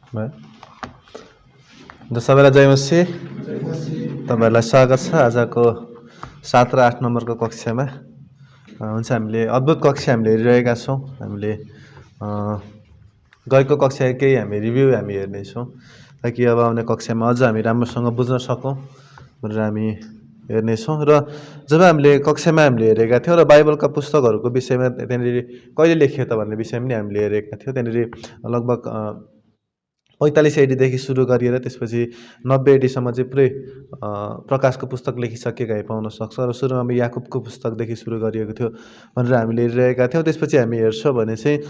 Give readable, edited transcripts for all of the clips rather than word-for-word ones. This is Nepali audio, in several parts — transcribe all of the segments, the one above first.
भयो। सबैलाई जय मसीह। तपाईँहरूलाई स्वागत छ आजको 7 र 8 नम्बरको कक्षामा। हुन्छ, हामीले अद्भुत कक्षा हामीले हेरिरहेका छौँ। हामीले गएको कक्षा केही हामी रिभ्यू हामी हेर्नेछौँ ताकि अब आउने कक्षामा अझ हामी राम्रोसँग बुझ्न सकौँ भनेर हामी हेर्नेछौँ। र जब हामीले कक्षामा हामीले हेरेका थियौँ र बाइबलका पुस्तकहरूको विषयमा त्यहाँनिर कहिले लेखियो त भन्ने विषयमा पनि हामीले हेरेका थियौँ। त्यहाँनिर लगभग 45 एडीदेखि सुरु गरिएर त्यसपछि 90 एडीसम्म चाहिँ पुरै प्रकाशको पुस्तक लेखिसकेका हामी पाउन सक्छौँ। र सुरुमा हामी याकुबको पुस्तकदेखि सुरु गरिएको थियो भनेर हामीले हेरिरहेका थियौँ। त्यसपछि हामी हेर्छौँ भने चाहिँ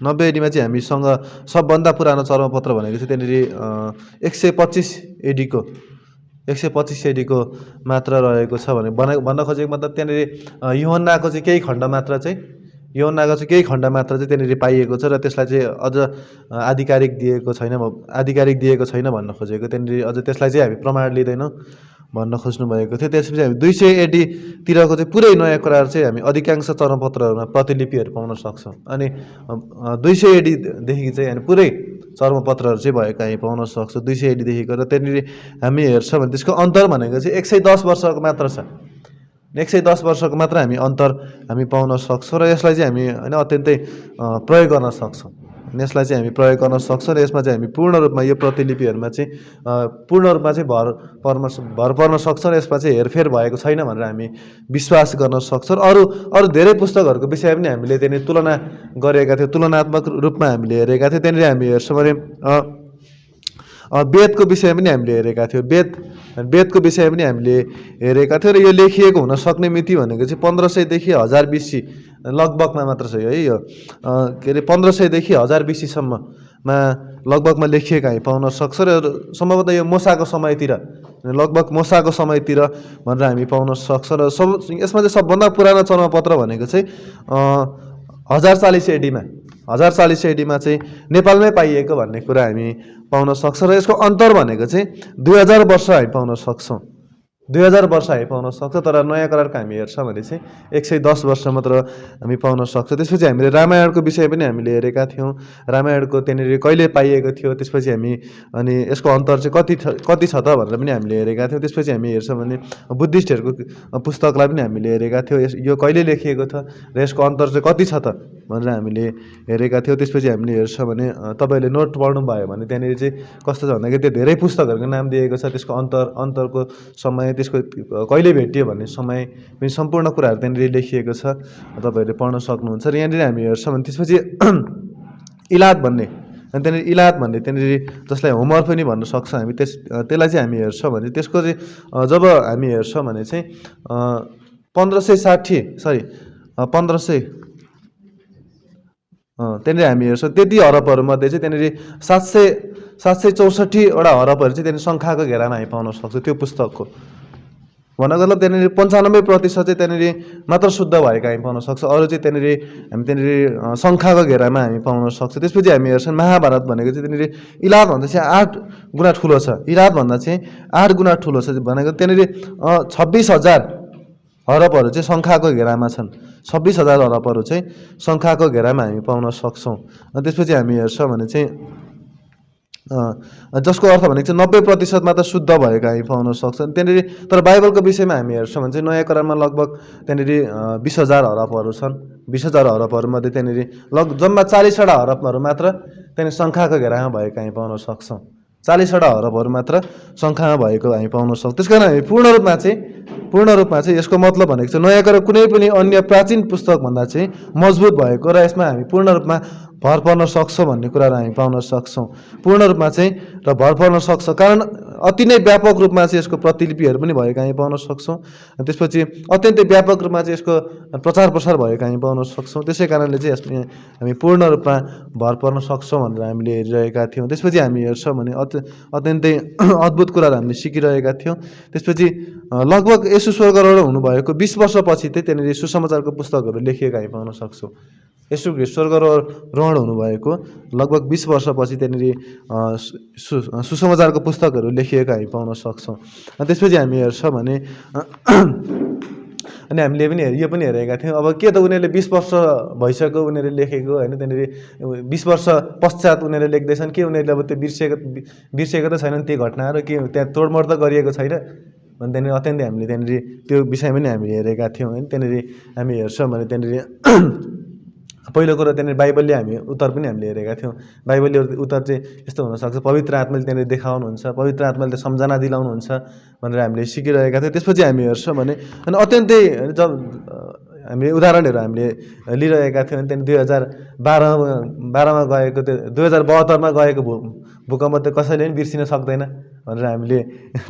90 एडीमा चाहिँ हामीसँग सबभन्दा पुरानो चर्मपत्र भनेको चाहिँ त्यहाँनिर 125 एडीको मात्र रहेको छ भने भन्न खोजेको मतलब त्यहाँनिर यूहन्नाको चाहिँ केही खण्ड मात्र चाहिँ त्यहाँनिर पाइएको छ र त्यसलाई चाहिँ अझ आधिकारिक दिएको छैन भन्न खोजेको। त्यहाँनिर अझ त्यसलाई चाहिँ हामी प्रमाण लिँदैनौँ भन्न खोज्नु भएको थियो। त्यसपछि हामी 200 एडीतिरको चाहिँ पुरै नयाँ कुराहरू चाहिँ हामी अधिकांश चर्मपत्रहरूमा प्रतिलिपिहरू पाउन सक्छौँ। अनि 200 एडीदेखि चाहिँ हामी पुरै चर्मपत्रहरू चाहिँ भएको हामी पाउन सक्छौँ 200 एडीदेखिको। र त्यहाँनिर हामी हेर्छौँ भने त्यसको अन्तर भनेको चाहिँ 110 वर्षको मात्र छ। 110 वर्षको मात्र हामी अन्तर हामी पाउन सक्छौँ र यसलाई चाहिँ हामी होइन अत्यन्तै प्रयोग गर्न सक्छौँ। यसलाई चाहिँ हामी प्रयोग गर्न सक्छौँ र यसमा चाहिँ हामी पूर्ण रूपमा यो प्रतिलिपिहरूमा चाहिँ पूर्ण रूपमा चाहिँ भर पर्न सक्छौँ र यसमा चाहिँ हेरफेर भएको छैन भनेर हामी विश्वास गर्न सक्छौँ। र अरू धेरै पुस्तकहरूको विषय पनि हामीले त्यहाँनिर तुलना गरेका थियौँ, तुलनात्मक रूपमा हामीले हेरेका थियौँ। त्यहाँनिर हामी हेर्छौँ भने वेदको विषय पनि हामीले हेरेका थियौँ। वेदको विषय पनि हामीले हेरेका थियौँ र यो लेखिएको हुन सक्ने मिति भनेको चाहिँ 1500देखि 1000 BC लगभगमा मात्र छ है। यो के अरे 1500देखि 1000 BC सम्ममा लगभगमा लेखिएको हामी पाउन सक्छौँ। र सम्भवतः यो मोसाको समयतिर भनेर हामी पाउन सक्छौँ। र यसमा चाहिँ सबभन्दा पुरानो चर्मपत्र भनेको चाहिँ 1040 एडीमा चाहिँ नेपालमै पाइएको भन्ने कुरा हामी पाउन सक्छौँ। र यसको अन्तर भनेको चाहिँ 2000 वर्ष हामी पाउन सक्छौँ। 2000 वर्ष हामी पाउन सक्छौँ। तर नयाँ करारको हामी हेर्छौँ भने चाहिँ 110 वर्ष मात्र हामी पाउन सक्छौँ। त्यसपछि हामीले रामायणको विषय पनि हामीले हेरेका थियौँ। रामायणको त्यहाँनिर कहिले पाइएको थियो, त्यसपछि हामी अनि यसको अन्तर चाहिँ कति छ त भनेर पनि हामीले हेरेका थियौँ। त्यसपछि हामी हेर्छौँ भने बुद्धिस्टहरूको पुस्तकलाई पनि हामीले हेरेका थियौँ, यो कहिले लेखिएको छ र यसको अन्तर चाहिँ कति छ त भनेर हामीले हेरेका थियौँ। त्यसपछि हामीले हेर्छौँ भने तपाईँहरूले नोट पढ्नुभयो भने त्यहाँनिर चाहिँ कस्तो छ भन्दाखेरि त्यो धेरै पुस्तकहरूको नाम दिएको छ, त्यसको अन्तरको समय, त्यसको कहिले भेटियो भन्ने समय पनि सम्पूर्ण कुराहरू त्यहाँनिर लेखिएको छ, तपाईँहरूले पढ्न सक्नुहुन्छ। र यहाँनिर हामी हेर्छौँ भने त्यसपछि इलाद भन्ने त्यहाँनिर जसलाई होमर पनि भन्न सक्छौँ हामी, त्यसलाई चाहिँ हामी हेर्छौँ भने त्यसको चाहिँ जब हामी हेर्छौँ भने चाहिँ 1500 त्यहाँनिर हामी हेर्छौँ त्यति हरफहरूमध्ये चाहिँ त्यहाँनिर 764वटा हरफहरू चाहिँ त्यहाँनिर सङ्ख्याको घेरामा हामी पाउन सक्छौँ। त्यो पुस्तकको भन्नको मतलब त्यहाँनिर 95% चाहिँ त्यहाँनिर मात्र शुद्ध भएको हामी पाउन सक्छौँ। अरू चाहिँ त्यहाँनिर सङ्ख्याको घेरामा हामी पाउन सक्छौँ। त्यसपछि हामी हेर्छौँ महाभारत भनेको चाहिँ त्यहाँनिर इलादभन्दा चाहिँ 8 गुणा ठुलो छ। इलादभन्दा चाहिँ 8 गुणा ठुलो छ भनेको त्यहाँनिर 26,000 हरफहरू चाहिँ सङ्ख्याको घेरामा छन्। 26,000 हरफहरू चाहिँ सङ्ख्याको घेरामा हामी पाउन सक्छौँ। त्यसपछि हामी हेर्छौँ भने चाहिँ जसको अर्थ भनेको चाहिँ 90% मात्र शुद्ध भएको हामी पाउन सक्छौँ त्यहाँनिर। तर बाइबलको विषयमा हामी हेर्छौँ भने चाहिँ नयाँ करारमा लगभग त्यहाँनिर 20,000 हरफहरू छन्। 20,000 हरफहरूमध्ये त्यहाँनिर जम्मा 40वटा हरफहरू मात्र त्यहाँनिर सङ्ख्याको घेरामा भएको हामी पाउन सक्छौँ। 40वटा हरफहरू मात्र सङ्ख्यामा भएको हामी पाउन सक्छौँ। त्यस कारण हामी पूर्ण रूपमा चाहिँ यसको मतलब भनेको चाहिँ नयाँ करार कुनै पनि अन्य प्राचीन पुस्तकभन्दा चाहिँ मजबुत भएको र यसमा हामी पूर्ण रूपमा भर पर्न सक्छौँ भन्ने कुराहरू हामी पाउन सक्छौँ। पूर्ण रूपमा चाहिँ र भर पर्न सक्छौँ कारण अति नै व्यापक रूपमा चाहिँ यसको प्रतिलिपिहरू पनि भएको हामी पाउन सक्छौँ। त्यसपछि अत्यन्तै व्यापक रूपमा चाहिँ यसको प्रचार प्रसार भएको हामी पाउन सक्छौँ। त्यसै कारणले चाहिँ यसमा हामी पूर्ण रूपमा भर पर्न सक्छौँ भनेर हामीले हेरिरहेका थियौँ। त्यसपछि हामी हेर्छौँ भने अत्यन्तै अद्भुत कुराहरू हामीले सिकिरहेका थियौँ। त्यसपछि लगभग यसो स्वर्गरोहण हुनुभएको 20 वर्षपछि चाहिँ त्यहाँनिर सुसमाचारको पुस्तकहरू लेखिएको हामी पाउन सक्छौँ। यसो स्वर्गरोहण हुनुभएको लगभग 20 वर्षपछि त्यहाँनिर सुसमाचारको पुस्तकहरू लेखिएको हामी पाउन सक्छौँ। त्यसपछि हामी हेर्छौँ भने अनि हामीले पनि यो पनि हेरेका थियौँ। अब के त उनीहरूले 20 वर्ष भइसक्यो उनीहरूले लेखेको होइन, त्यहाँनिर 20 वर्ष पश्चात उनीहरूले लेख्दैछन् के उनीहरूले अब त्यो बिर्सेको त छैनन् ती घटनाहरू, के त्यहाँ तोडमोड त गरिएको छैन भने त्यहाँनिर अत्यन्तै हामीले त्यहाँनिर त्यो विषयमा पनि हामीले हेरेका थियौँ होइन। त्यहाँनिर हामी हेर्छौँ भने त्यहाँनिर पहिलो कुरो त्यहाँनिर बाइबलले हामी उत्तर पनि हामीले हेरेका थियौँ। बाइबलले उत्तर चाहिँ यस्तो हुनसक्छ, पवित्र आत्माले त्यहाँनिर देखाउनुहुन्छ, पवित्र आत्माले सम्झना दिलाउनुहुन्छ भनेर हामीले सिकिरहेका थियौँ। त्यसपछि हामी हेर्छौँ भने अनि अत्यन्तै जब हामीले उदाहरणहरू हामीले लिइरहेका थियौँ। त्यहाँदेखि 2012मा गएको त्यो 2072मा गएको भूकम्प त कसैले पनि बिर्सिन सक्दैन भनेर हामीले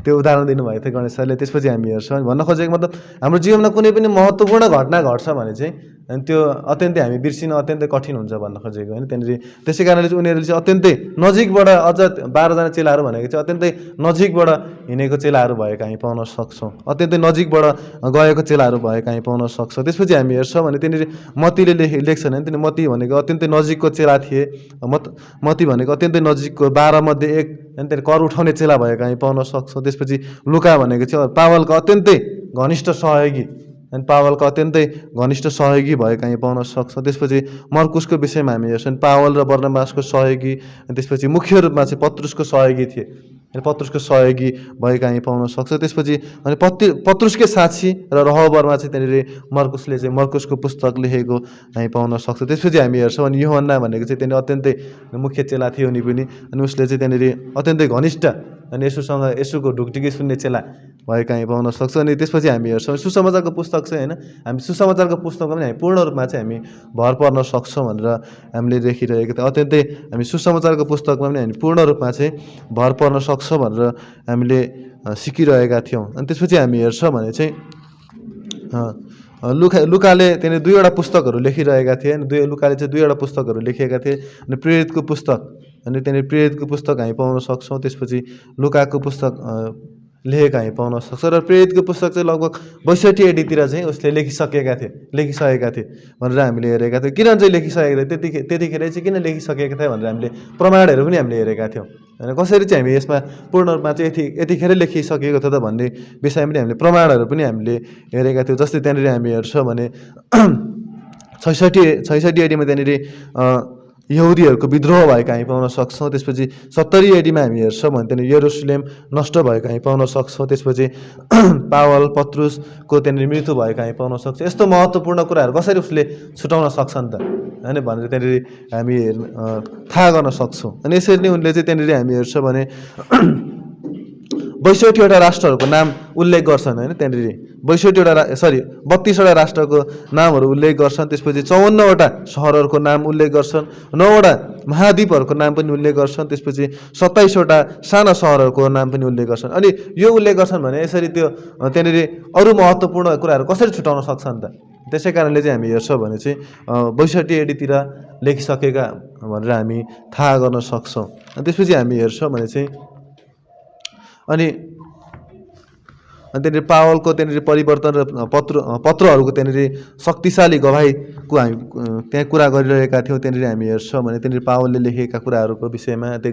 त्यो उदाहरण दिनुभएको थियो गणेश सरले। त्यसपछि हामी हेर्छौँ भन्न खोजेको मतलब हाम्रो जीवनमा कुनै पनि महत्त्वपूर्ण घटना घट्छ भने चाहिँ अनि त्यो अत्यन्तै हामी बिर्सिन अत्यन्तै कठिन हुन्छ भन्न खोजेको होइन। त्यहाँनिर त्यसै कारणले चाहिँ उनीहरूले चाहिँ अत्यन्तै नजिकबाट अझ 12जना चेलाहरू भनेको चाहिँ अत्यन्तै नजिकबाट हिँडेको चेलाहरू भएको हामी पाउन सक्छौँ, अत्यन्तै नजिकबाट गएको चेलाहरू भएको हामी पाउन सक्छौँ। त्यसपछि हामी हेर्छौँ भने त्यहाँनिर मत्तीले लेख्छन् होइन, त्यहाँनिर मत्ती भनेको अत्यन्तै नजिकको चेला थिए। मत्ती भनेको अत्यन्तै नजिकको 12 मध्ये एक अनि त्यहाँनिर कर उठाउने चेला भएको हामी पाउन सक्छौँ। त्यसपछि लुका भनेको चाहिँ पावलको अत्यन्तै घनिष्ठ सहयोगी अनि पावलको अत्यन्तै घनिष्ठ सहयोगी भएको हामी पाउन सक्छौँ। त्यसपछि मर्कुसको विषयमा हामी हेर्छौँ पावल र बर्नबासको सहयोगी, अनि त्यसपछि मुख्य रूपमा चाहिँ पत्रुसको सहयोगी थिए, पत्रुसको सहयोगी भएको हामी पाउन सक्छौँ। त्यसपछि अनि पत्रुसकै साक्षी र रहबरमा चाहिँ त्यहाँनिर मर्कुसले चाहिँ मर्कुसको पुस्तक लेखेको हामी पाउन सक्छौँ। त्यसपछि हामी हेर्छौँ अनि यूहन्ना भनेको चाहिँ त्यहाँनिर अत्यन्तै मुख्य चेला थियो उनी पनि, अनि उसले चाहिँ त्यहाँनिर अत्यन्तै घनिष्ठ अनि यसुको ढुकढुकी सुन्ने चेला भएको हामी पाउन सक्छौँ। अनि त्यसपछि हामी हेर्छौँ सुसमाचारको पुस्तक चाहिँ होइन, हामी सुसमाचारको पुस्तकमा पनि हामी पूर्ण रूपमा चाहिँ हामी भर पर्न सक्छौँ भनेर हामीले देखिरहेको थियो। अत्यन्तै हामी सुसमाचारको पुस्तकमा पनि हामी पूर्ण रूपमा चाहिँ भर पर्न सक्छौँ भनेर हामीले सिकिरहेका थियौँ। अनि त्यसपछि हामी हेर्छौँ भने चाहिँ लुकाले त्यहाँनिर 2वटा पुस्तकहरू लेखिरहेका थिए, अनि लुकाले चाहिँ 2वटा पुस्तकहरू लेखेका थिए, अनि प्रेरितको पुस्तक अनि त्यहाँनिर प्रेरितको पुस्तक हामी पाउन सक्छौँ। त्यसपछि लुकाको पुस्तक लेखेका हामी पाउन सक्छौँ र प्रेरितको पुस्तक चाहिँ लगभग 62 AD तिर चाहिँ उसले लेखिसकेका थिए भनेर हामीले हेरेका थियौँ। किन चाहिँ लेखिसकेका थिए त्यतिखेर चाहिँ किन लेखिसकेका थिए भनेर हामीले प्रमाणहरू पनि हामीले हेरेका थियौँ होइन। कसरी चाहिँ हामी यसमा पूर्ण रूपमा चाहिँ यतिखेरै लेखिसकेको थियो त भन्ने विषयमा पनि हामीले प्रमाणहरू पनि हामीले हेरेका थियौँ। जस्तै त्यहाँनिर हामी हेर्छौँ भने 66 AD मा त्यहाँनिर यहुदीहरूको विद्रोह भएको हामी पाउन सक्छौँ। त्यसपछि 70 AD मा हामी हेर्छौँ भने त्यहाँनिर यरुसलेम नष्ट भएको हामी पाउन सक्छौँ। त्यसपछि पावल पत्रुसको त्यहाँनिर मृत्यु भएको हामी पाउन सक्छौँ। यस्तो महत्त्वपूर्ण कुराहरू कसरी उसले छुटाउन सक्छन् त होइन भनेर त्यहाँनिर हामी थाहा गर्न सक्छौँ। अनि यसरी नै उनले चाहिँ त्यहाँनिर हामी हेर्छौँ भने 62वटा राष्ट्रहरूको नाम उल्लेख गर्छन् होइन। त्यहाँनिर 32वटा राष्ट्रको नामहरू उल्लेख गर्छन्। त्यसपछि 54वटा सहरहरूको नाम उल्लेख गर्छन्, 9वटा महाद्वीपहरूको नाम पनि उल्लेख गर्छन्। त्यसपछि 27वटा साना सहरहरूको नाम पनि उल्लेख गर्छन्। अनि यो उल्लेख गर्छन् भने यसरी त्यो त्यहाँनिर अरू महत्त्वपूर्ण कुराहरू कसरी छुटाउन सक्छन् त। त्यसै कारणले चाहिँ हामी हेर्छौँ भने चाहिँ 62 AD तिर लेखिसकेका भनेर हामी थाहा गर्न सक्छौँ। त्यसपछि हामी हेर्छौँ भने चाहिँ अनि त्यहाँनिर पावलको त्यहाँनिर परिवर्तन र पत्रहरूको त्यहाँनिर शक्तिशाली गवाहीको हामी त्यहाँ कुरा गरिरहेका थियौँ। त्यहाँनिर हामी हेर्छौँ भने त्यहाँनिर पावलले लेखेका कुराहरूको विषयमा त्यो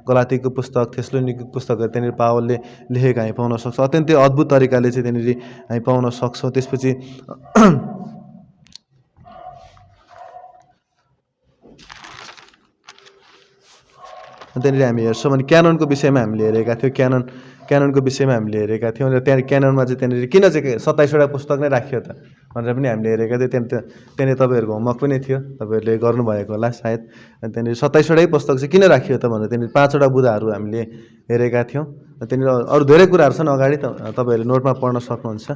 गलातीको पुस्तक थेसलोनिको पुस्तकहरू त्यहाँनिर पावलले लेखेका हामी पाउन सक्छौँ। अत्यन्तै अद्भुत तरिकाले चाहिँ त्यहाँनिर हामी पाउन सक्छौँ। त्यसपछि त्यहाँनिर हामी हेर्छौँ भने क्याननको विषयमा हामीले हेरेका थियौँ, क्याननको विषयमा हामीले हेरेका थियौँ र त्यहाँ क्याननमा चाहिँ त्यहाँनिर किन चाहिँ 27वटा पुस्तक नै राखियो त भनेर पनि हामीले हेरेका थियौँ। त्यहाँनिर तपाईँहरूको होमवर्क पनि थियो, तपाईँहरूले गर्नुभएको होला सायद। अनि त्यहाँनिर 27वटै पुस्तक चाहिँ किन राखियो त भनेर त्यहाँनिर 5वटा बुँदाहरू हामीले हेरेका थियौँ। त्यहाँनिर अरू धेरै कुराहरू छन्, अगाडि तपाईँहरूले नोटमा पढ्न सक्नुहुन्छ,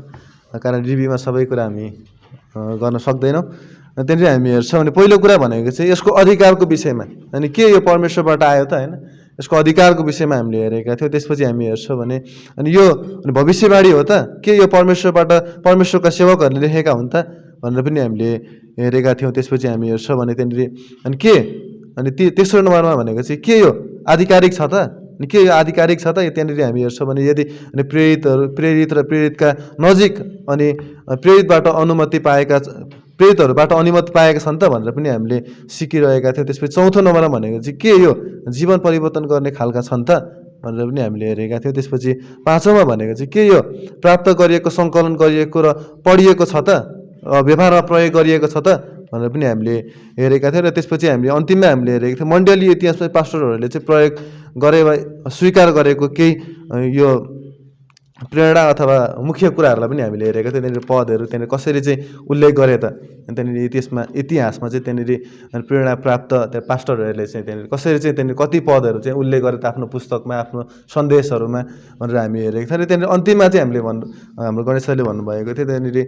कारण रिभ्यूमा सबै कुरा हामी गर्न सक्दैनौँ। त्यहाँनिर हामी हेर्छौँ भने पहिलो कुरा भनेको चाहिँ यसको अधिकारको विषयमा, अनि के यो परमेश्वरबाट आयो त होइन, यसको अधिकारको विषयमा हामीले हेरेका थियौँ। त्यसपछि हामी हेर्छौँ भने अनि यो भविष्यवाणी हो त, के यो परमेश्वरका सेवकहरूले लेखेका हुन् त भनेर पनि हामीले हेरेका थियौँ। त्यसपछि हामी हेर्छौँ भने त्यहाँनिर अनि के अनि तेस्रो नम्बरमा भनेको चाहिँ के यो आधिकारिक छ त, अनि के यो आधिकारिक छ त त्यहाँनिर हामी हेर्छौँ भने यदि अनि प्रेरित र प्रेरितका नजिक अनि प्रेरितहरूबाट अनुमति पाएका छन् त भनेर पनि हामीले सिकिरहेका थियौँ। त्यसपछि चौथो नम्बरमा भनेको चाहिँ के यो जीवन परिवर्तन गर्ने खालका छन् त भनेर पनि हामीले हेरेका थियौँ। त्यसपछि 5औँमा भनेको चाहिँ के यो प्राप्त गरिएको, सङ्कलन गरिएको र पढिएको छ त, व्यवहारमा प्रयोग गरिएको छ त भनेर पनि हामीले हेरेका थियौँ। र त्यसपछि हामीले अन्तिममा हामीले हेरेका थियौँ मण्डलीय इतिहासमा पास्टरहरूले चाहिँ प्रयोग गरे स्वीकार गरेको केही यो प्रेरणा अथवा मुख्य कुराहरूलाई पनि हामीले हेरेका थियौँ। त्यहाँनिर पदहरू त्यहाँनिर कसरी चाहिँ उल्लेख गरे त, त्यहाँनिर इतिहासमा चाहिँ त्यहाँनिर प्रेरणा प्राप्त त्यहाँ पास्टरहरूले चाहिँ त्यहाँनिर कसरी चाहिँ त्यहाँनिर कति पदहरू चाहिँ उल्लेख गरे त आफ्नो पुस्तकमा, आफ्नो सन्देशहरूमा भनेर हामी हेरेका थियौँ। र त्यहाँनिर अन्तिममा चाहिँ हामीले हाम्रो गणेश सरले भन्नुभएको थियो त्यहाँनिर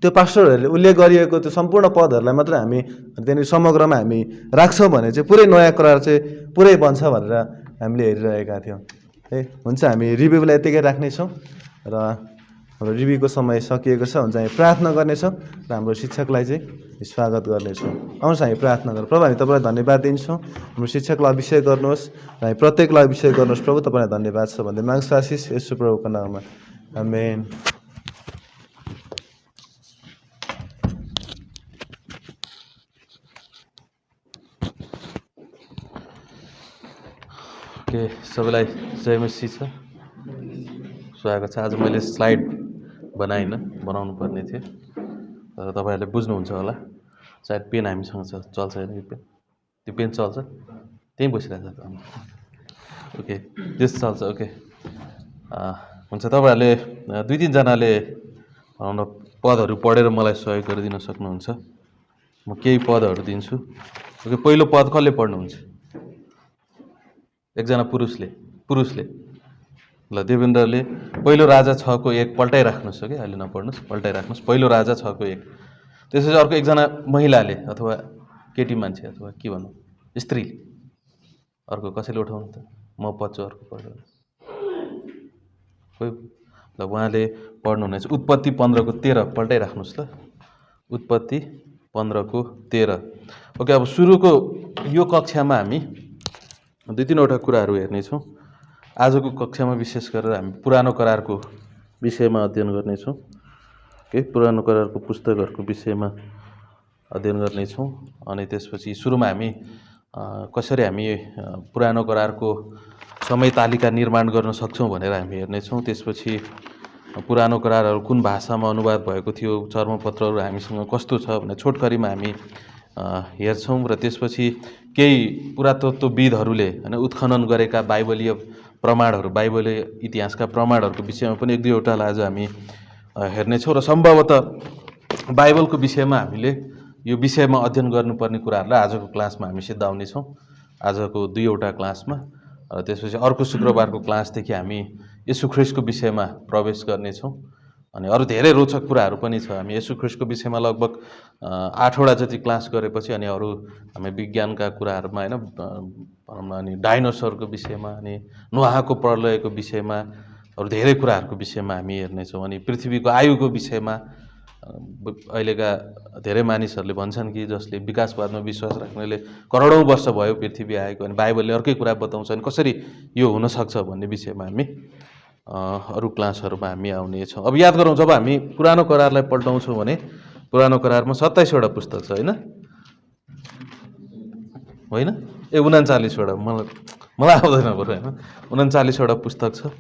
त्यो पास्टरहरूले उल्लेख गरिएको त्यो सम्पूर्ण पदहरूलाई मात्र हामी त्यहाँनिर समग्रमा हामी राख्छौँ भने चाहिँ पुरै नयाँ करार चाहिँ पुरै बन्छ भनेर हामीले हेरिरहेका थियौँ है। हुन्छ, हामी रिभ्यूलाई यत्तिकै राख्नेछौँ र हाम्रो रिभ्यूको समय सकिएको छ। हुन्छ, हामी प्रार्थना गर्नेछौँ र हाम्रो शिक्षकलाई चाहिँ स्वागत गर्नेछौँ। आउनुहोस् हामी प्रार्थना गरौँ। प्रभु, हामी तपाईँलाई धन्यवाद दिन्छौँ, हाम्रो शिक्षकलाई अभिषेक गर्नुहोस् र हामी प्रत्येकलाई अभिषेक गर्नुहोस्। प्रभु, तपाईँलाई धन्यवाद छ भन्दै माग्छु आशिष येशू प्रभुको नाममा, आमेन। ओके, सबैलाई जय मसीह छ, स्वागत छ। आज मैले स्लाइड बनाउनु पर्ने थियो तर तपाईँहरूले बुझ्नुहुन्छ होला, सायद पेन हामीसँग चल्छ होइन, यो पेन, त्यो पेन चल्छ, त्यहीँ बसिरहेको छ। ओके, त्यस चल्छ। ओके, हुन्छ, तपाईँहरूले 2-3जनाले भनौँ न पदहरू पढेर मलाई सहयोग गरिदिन सक्नुहुन्छ। म केही पदहरू दिन्छु। ओके, पहिलो पद कसले पढ्नुहुन्छ? एकजना पुरुषले ल, देवेन्द्रले पहिलो राजा 6:1 पल्टाइराख्नुहोस्। ओके, अहिले नपढ्नुहोस्, पल्टाइराख्नुहोस्। पहिलो राजा 6:1। त्यसपछि अर्को एकजना महिलाले अथवा केटी मान्छे अथवा के भनौँ स्त्रीले, अर्को कसैले उठाउनु त, म पढ्छु, अर्को पढ्नु कोही ल, उहाँले पढ्नुहुनेछ उत्पत्ति 15:13 पल्टाइराख्नुहोस् ल, उत्पत्ति 15:13। ओके, अब सुरुको यो कक्षामा हामी 2-3वटा कुराहरू हेर्नेछौँ। आजको कक्षामा विशेष गरेर हामी पुरानो करारको विषयमा अध्ययन गर्नेछौँ। ओके, पुरानो करारको पुस्तकहरूको विषयमा अध्ययन गर्नेछौँ। अनि त्यसपछि सुरुमा हामी कसरी हामी पुरानो करारको समय तालिका निर्माण गर्न सक्छौँ भनेर हामी हेर्नेछौँ। त्यसपछि पुरानो करारहरू कुन भाषामा अनुवाद भएको थियो, चर्मपत्रहरू हामीसँग कस्तो छ भन्ने छोटकरीमा हामी हेर्छौँ। र त्यसपछि केही पुरातत्त्वविदहरूले होइन उत्खनन गरेका बाइबलीय प्रमाणहरू, बाइबलीय इतिहासका प्रमाणहरूको विषयमा पनि 1-2वटालाई आज हामी हेर्नेछौँ। र सम्भवतः बाइबलको विषयमा हामीले यो विषयमा अध्ययन गर्नुपर्ने कुराहरूलाई आजको क्लासमा हामी सिद्धाउनेछौँ, आजको 2वटा क्लासमा। र त्यसपछि अर्को शुक्रबारको क्लासदेखि हामी येशू ख्रीष्टको विषयमा प्रवेश गर्नेछौँ। अनि अरू धेरै रोचक कुराहरू पनि छ। हामी येशू ख्रीष्टको विषयमा लगभग 8वटा जति क्लास गरेपछि अनि अरू हामी विज्ञानका कुराहरूमा होइन भनौँ न, अनि डाइनोसरको विषयमा, अनि नोआहको प्रलयको विषयमा, अरू धेरै कुराहरूको विषयमा हामी हेर्नेछौँ। अनि पृथ्वीको आयुको विषयमा अहिलेका धेरै मानिसहरूले भन्छन् कि जसले विकासवादमा विश्वास राख्नेले करोडौँ वर्ष भयो पृथ्वी आएको, अनि बाइबलले अर्कै कुरा बताउँछ, अनि कसरी यो हुनसक्छ भन्ने विषयमा हामी अरू क्लासहरूमा हामी आउनेछौँ। अब याद गरौँ, जब हामी पुरानो करारलाई पल्टाउँछौँ भने पुरानो करारमा 27वटा पुस्तक छ होइन, 39वटा, मलाई आउँदैन बरु होइन, 39वटा पुस्तक छ।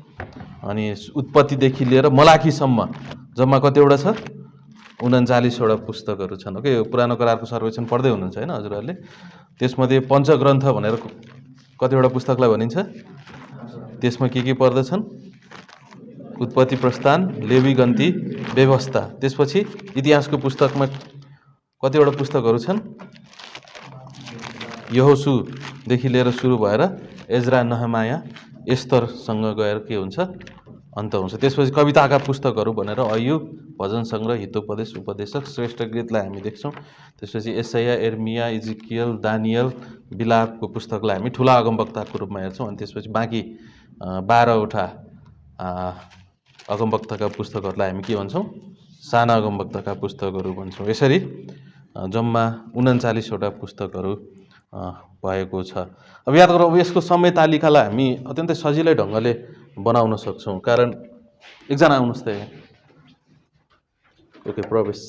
अनि उत्पत्तिदेखि लिएर मलाखीसम्म जम्मा कतिवटा छ? 39वटा पुस्तकहरू छन्। ओके, यो पुरानो करारको सर्वेक्षण पढ्दै हुनुहुन्छ होइन हजुरहरूले? त्यसमध्ये पञ्चग्रन्थ भनेर कतिवटा पुस्तकलाई भनिन्छ? त्यसमा के पर्दछन्? उत्पत्ति, प्रस्थान, लेवी, गन्ती, व्यवस्था। त्यसपछि इतिहासको पुस्तकमा कतिवटा पुस्तकहरू छन्? यहोशूदेखि लिएर सुरु भएर एज्रा, नहमाया, एस्तरसँग गएर के हुन्छ? अन्त हुन्छ। त्यसपछि कविताका पुस्तकहरू भनेर अय्युब, भजन सङ्ग्रह, हितोपदेश, उपदेशक, श्रेष्ठ गीतलाई हामी देख्छौँ। त्यसपछि एसाया, एर्मिया, इजिकियल, दानियल, बिलापको पुस्तकलाई हामी ठुला अगमवक्ताको रूपमा हेर्छौँ। अनि त्यसपछि बाँकी 12वटा अगमवक्ताका पुस्तकहरूलाई हामी के भन्छौँ? साना अगमवक्ताका पुस्तकहरू भन्छौँ। यसरी जम्मा 39वटा पुस्तकहरू भएको छ। अब याद गरौँ, अब यसको समय तालिकालाई हामी अत्यन्तै सजिलै ढङ्गले बनाउन सक्छौँ। कारण एकजना आउनुहोस् त यहाँ। ओके, प्रवेश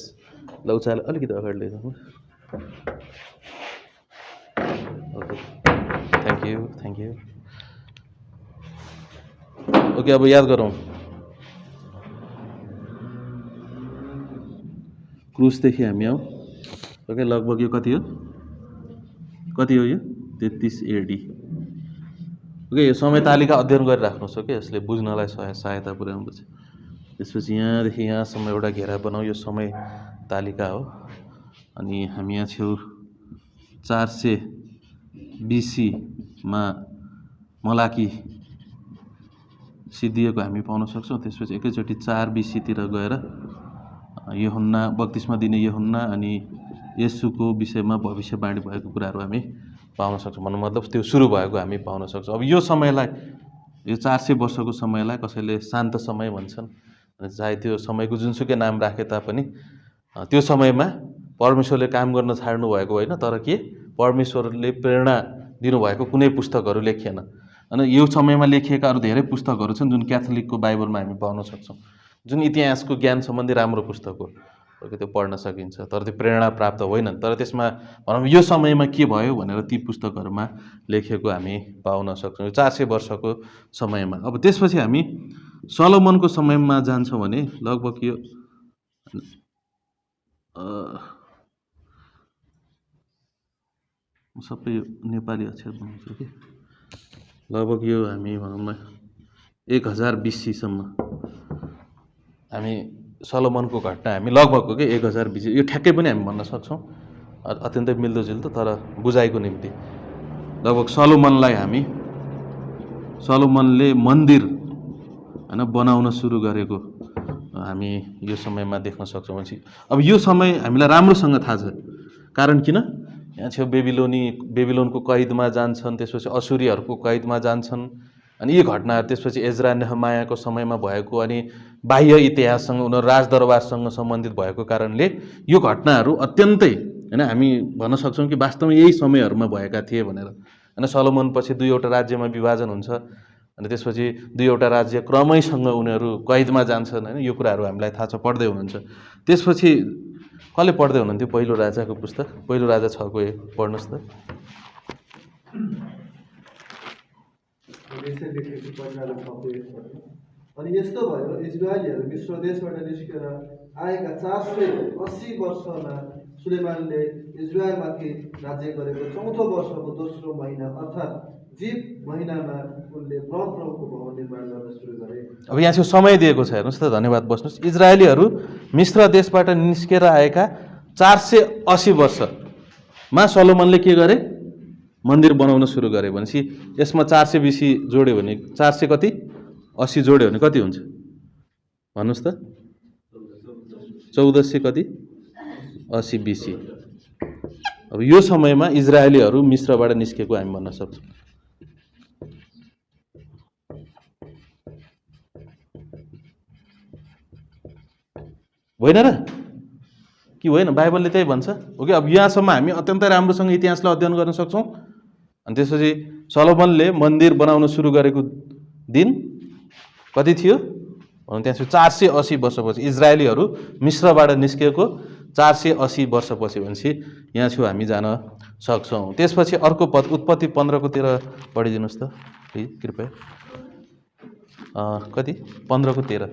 ल, उचाले अलिकति अगाडि लैजाउनु। Okay, thank you. ओके, अब याद गरौँ। क्रुसदेखि हामी आउँ। ओके, लगभग यो कति हो? कति हो यो? 33 AD। ओके, यो समय तालिका अध्ययन गरिराख्नुहोस्। ओके, यसले बुझ्नलाई सहायता पुर्याउँदछ। त्यसपछि यहाँदेखि यहाँसम्म एउटा घेरा बनाऊ, यो समय तालिका हो। अनि हामी यहाँ छेउ 400 BC मा मलाकी सिद्धिएको हामी पाउन सक्छौँ। त्यसपछि एकैचोटि 4 BC तिर गएर यूहन्ना, बप्तिस्मा दिने यूहन्ना अनि येशूको विषयमा भविष्यवाणी भएको कुराहरू हामी पाउन सक्छौँ। भन्नु मतलब त्यो सुरु भएको हामी पाउन सक्छौँ। अब यो समयलाई, यो 400 वर्षको समयलाई कसैले शान्त समय भन्छन्। चाहे त्यो समयको जुनसुकै नाम राखे तापनि त्यो समयमा परमेश्वरले काम गर्न छाड्नु भएको होइन, तर के परमेश्वरले प्रेरणा दिनुभएको कुनै पुस्तकहरू लेखिएन। अनि यो समयमा लेखिएका अरू धेरै पुस्तकहरू छन् जुन क्याथोलिकको बाइबलमा हामी पाउन सक्छौँ, जुन इतिहासको ज्ञान सम्बन्धी राम्रो पुस्तक हो। त्यो पढ्न सकिन्छ, तर त्यो प्रेरणा प्राप्त होइनन्। तर त्यसमा भनौँ यो समयमा के भयो भनेर ती पुस्तकहरूमा लेखेको हामी पाउन सक्छौँ, 400 वर्षको समयमा। अब त्यसपछि हामी सलोमनको समयमा जान्छौँ भने लगभग यो सबै यो नेपाली अक्षर बनाउँछु कि लगभग यो हामी भनौँ न 1000 BC सम्म हामी सलोमनको घटना हामी लगभग हो कि 1000 BC, यो ठ्याक्कै पनि हामी भन्न सक्छौँ, अत्यन्तै मिल्दोजुल्दो, तर बुझाइको निम्ति लगभग सलोमनले मन्दिर होइन बनाउन सुरु गरेको हामी यो समयमा देख्न सक्छौँ। अब यो समय हामीलाई राम्रोसँग थाहा छ, कारण किन? यहाँ छेउ बेबिलोनको कैदमा जान्छन्, त्यसपछि असुरीहरूको कैदमा जान्छन्। अनि यी घटनाहरू त्यसपछि एज्रा नेहमायाको समयमा भएको अनि बाह्य इतिहाससँग उनीहरू राजदरबारसँग सम्बन्धित भएको कारणले यो घटनाहरू अत्यन्तै होइन हामी भन्न सक्छौँ कि वास्तवमा यही समयहरूमा भएका थिए भनेर। होइन सलोमनपछि 2वटा राज्यमा विभाजन हुन्छ अनि त्यसपछि 2वटा राज्य क्रमैसँग उनीहरू कैदमा जान्छन्। होइन यो कुराहरू हामीलाई थाहा छ, पढ्दै हुनुहुन्छ। त्यसपछि कसले पढ्दै हुनुहुन्थ्यो पहिलो राजाको पुस्तक? पहिलो राजा 6को पढ्नुहोस् त। अनि यस्तो भयो, इजरायलीहरू मिस्र देशबाट निस्केर आएका 480 वर्षमा सुलेमानले इजरायलमाथि राज्य गरेको 4औं वर्षको दोस्रो महिना अर्थात् जीव महिनामा उनले परमप्रभुको भवन निर्माण गर्न सुरु गरे। अब यहाँ चाहिँ समय दिएको छ, हेर्नुहोस् त, धन्यवाद, बस्नुहोस्। इजरायलीहरू मिस्र देशबाट निस्केर आएका 480 वर्षमा सलोमनले के गरे? मन्दिर बनाउन सुरु गरे। भनेपछि यसमा 400 BC जोड्यो भने 400 कति 80 जोड्यो भने कति हुन्छ भन्नुहोस् त? 1400 कति 80 BC। अब यो समयमा इजरायलीहरू मिस्रबाट निस्केको हामी भन्न सक्छौँ। होइन र कि होइन? बाइबलले त्यही भन्छ। ओके, अब यहाँसम्म हामी अत्यन्तै राम्रोसँग इतिहासलाई अध्ययन गर्न सक्छौँ। अनि त्यसपछि सलोमनले मन्दिर बनाउन सुरु गरेको दिन कति थियो? त्यहाँ 480 वर्षपछि इजरायलीहरू मिस्रबाट निस्केको 480 वर्षपछि भनेपछि यहाँ छेउ हामी जान सक्छौँ। त्यसपछि अर्को पद उत्पत्ति 15 तिर पढिदिनुहोस् त कृपया। कति 15 को 13।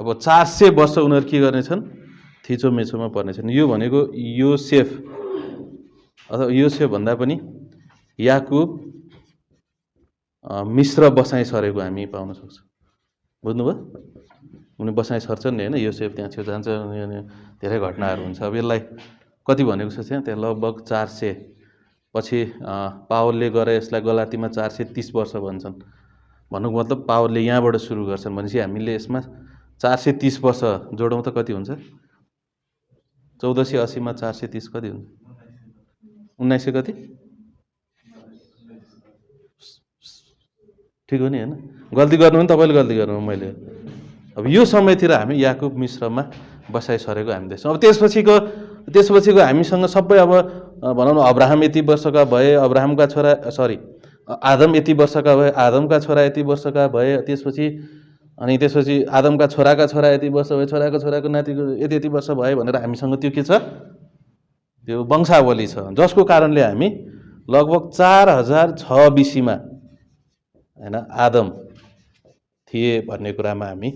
अब 400 वर्ष उनीहरू के गर्नेछन्? थिचोमेचोमा पर्नेछन्। यो भनेको योसेफ अथवा योसेफ भन्दा पनि याकुब मिस्र बसाइ सरेको हामी पाउन सक्छौँ। बुझ्नुभयो? उनी बसाइ सर्छन् नि, होइन? योसेफ त्यहाँ छेउ जान्छ, धेरै घटनाहरू हुन्छ। अब यसलाई कति भनेको छ त्यहाँ लगभग 400 पछि पावलले गएर यसलाई गलातीमा 430 वर्ष भन्छन्। भन्नुको मतलब पावलले यहाँबाट सुरु गर्छन् भनेपछि हामीले यसमा 430 वर्ष जोडौँ त कति हुन्छ? 1480 मा 430 कति हुन्छ? 1900 कति? ठिक हो नि, होइन? गल्ती गर्नु भने तपाईँले गल्ती गर्नु, मैले। अब यो समयतिर हामी याकुब मिस्रमा बसाइ सरेको हामी देख्छौँ। अब त्यसपछिको त्यसपछिको हामीसँग सबै अब भनौँ न अब्राहम यति वर्षका भए, अब्राहमका छोरा आदम यति वर्षका भए, आदमका छोरा यति वर्षका भए, त्यसपछि आदमका छोराका छोरा यति वर्ष भए, छोराको छोराको नातिको यति यति वर्ष भए भनेर हामीसँग त्यो के छ, त्यो वंशावली छ, जसको कारणले हामी लगभग 4006 BC-मा हैन आदम थिए भन्ने कुरामा हामी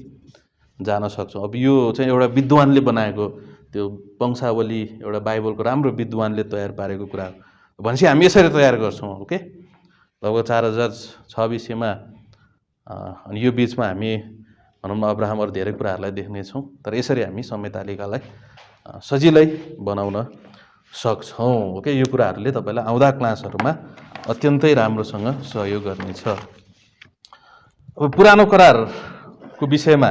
जान सक्छौँ। अब यो चाहिँ एउटा विद्वानले बनाएको त्यो वंशावली, एउटा बाइबलको राम्रो विद्वानले तयार पारेको कुरा हो भनेपछि हामी यसरी तयार गर्छौँ। ओके, लगभग 4006 BC-मा अनि यो बिचमा हामी भनौँ न अब्राहम अरू धेरै कुराहरूलाई देख्नेछौँ, तर यसरी हामी समय तालिकालाई सजिलै बनाउन सक्छौँ। ओके, यो कुराहरूले तपाईँलाई आउँदा क्लासहरूमा अत्यन्तै राम्रोसँग सहयोग गर्नेछ। अब पुरानो करारको विषयमा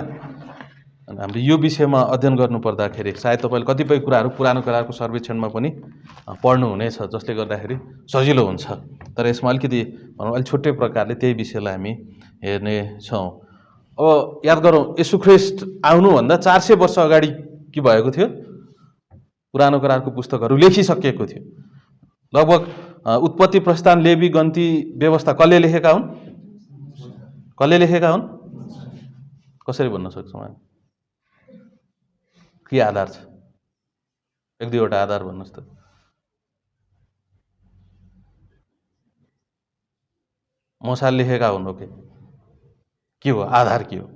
हामीले यो विषयमा अध्ययन गर्नुपर्दाखेरि सायद तपाईँले कतिपय कुराहरू पुरानो करारको सर्वेक्षणमा पनि पढ्नुहुनेछ, जसले गर्दाखेरि सजिलो हुन्छ। तर यसमा अलिकति भनौँ अलिक छुट्टै प्रकारले त्यही विषयलाई हामी हेर्नेछौँ। अब याद गरौँ, येशू ख्रीष्ट आउनुभन्दा 400 वर्ष अगाडि के भएको थियो? पुरानो करारको पुस्तकहरू लेखिसकिएको थियो। लगभग उत्पत्ति, प्रस्थान, लेवी, गन्ती, व्यवस्था कसले लेखेका हुन्? कसले लेखेका हुन्? कसरी भन्न सक्छौँ हामी? के आधार छ? एक दुईवटा आधार भन्नुहोस् त। मूसाले लेखेका हुन्। ओके, के हो आधार? के हो?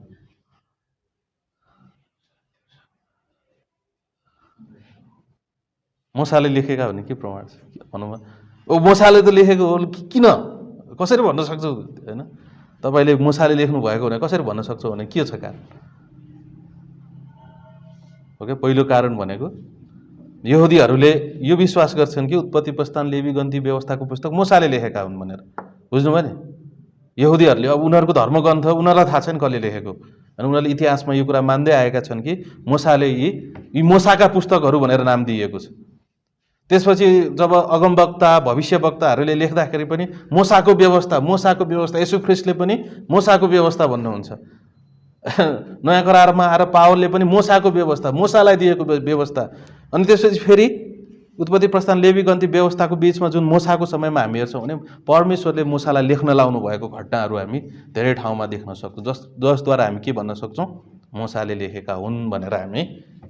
मूसाले लेखेका हो भने के प्रमाण छ भनौँ? ओ मूसाले त लेखेको हो, किन कसरी भन्न सक्छौ? हैन, तपाईले मूसाले लेख्नु भएको भने कसरी भन्न सक्छौ भने के छ कारण? ओके, पहिलो कारण भनेको यहुदीहरूले यो विश्वास गर्छन् कि उत्पत्ति, प्रस्थान, लेवी, गन्ती, व्यवस्थाको पुस्तक मूसाले लेखेका हुन् भनेर। बुझ्नुभयो नि? यहुदीहरूले अब उनीहरूको धर्मग्रन्थ उनीहरूलाई थाहा छैन कसले लेखेको, अनि उनीहरूले इतिहासमा यो कुरा मान्दै आएका छन् कि मूसाले यी मूसाका पुस्तकहरू भनेर नाम दिएको छ। त्यसपछि जब अगमवक्ता, भविष्यवक्ताहरूले लेख्दाखेरि पनि मूसाको व्यवस्था, येशू ख्रीष्टले पनि मूसाको व्यवस्था भन्नुहुन्छ। नयाँ करारमा आएर पावलले पनि मूसाको व्यवस्था, मूसालाई दिएको व्यवस्था। अनि त्यसपछि फेरि उत्पत्ति, प्रस्थान, लेवी, गन्ती, व्यवस्थाको बिचमा जुन मूसाको समयमा हामी हेर्छौँ भने परमेश्वरले मूसालाई लेख्न लाउनु भएको घटनाहरू हामी धेरै ठाउँमा देख्न सक्छौँ, जसद्वारा हामी के भन्न सक्छौँ? मूसाले लेखेका हुन् भनेर हामी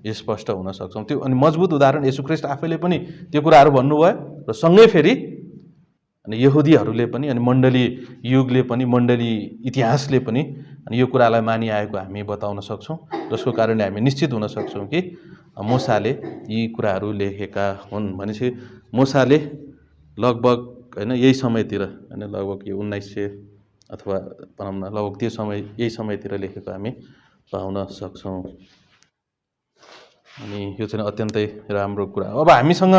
स्पष्ट हुन सक्छौँ। त्यो अनि मजबुत उदाहरण येशू ख्रीष्ट आफैले पनि त्यो कुराहरू भन्नुभयो र सँगै फेरि अनि यहुदीहरूले पनि, अनि मण्डली युगले पनि, मण्डली इतिहासले पनि अनि यो कुरालाई मानिआएको हामी बताउन सक्छौँ, जसको कारणले हामी निश्चित हुन सक्छौँ कि मूसाले यी कुराहरू लेखेका हुन्। भनेपछि मूसाले लगभग हैन यही समयतिर, हैन लगभग यो 1900 अथवा भनौँ न लगभग त्यो समय, यही समयतिर लेखेको हामी पाउन सक्छौँ। अनि यो चाहिँ अत्यन्तै राम्रो कुरा। अब हामीसँग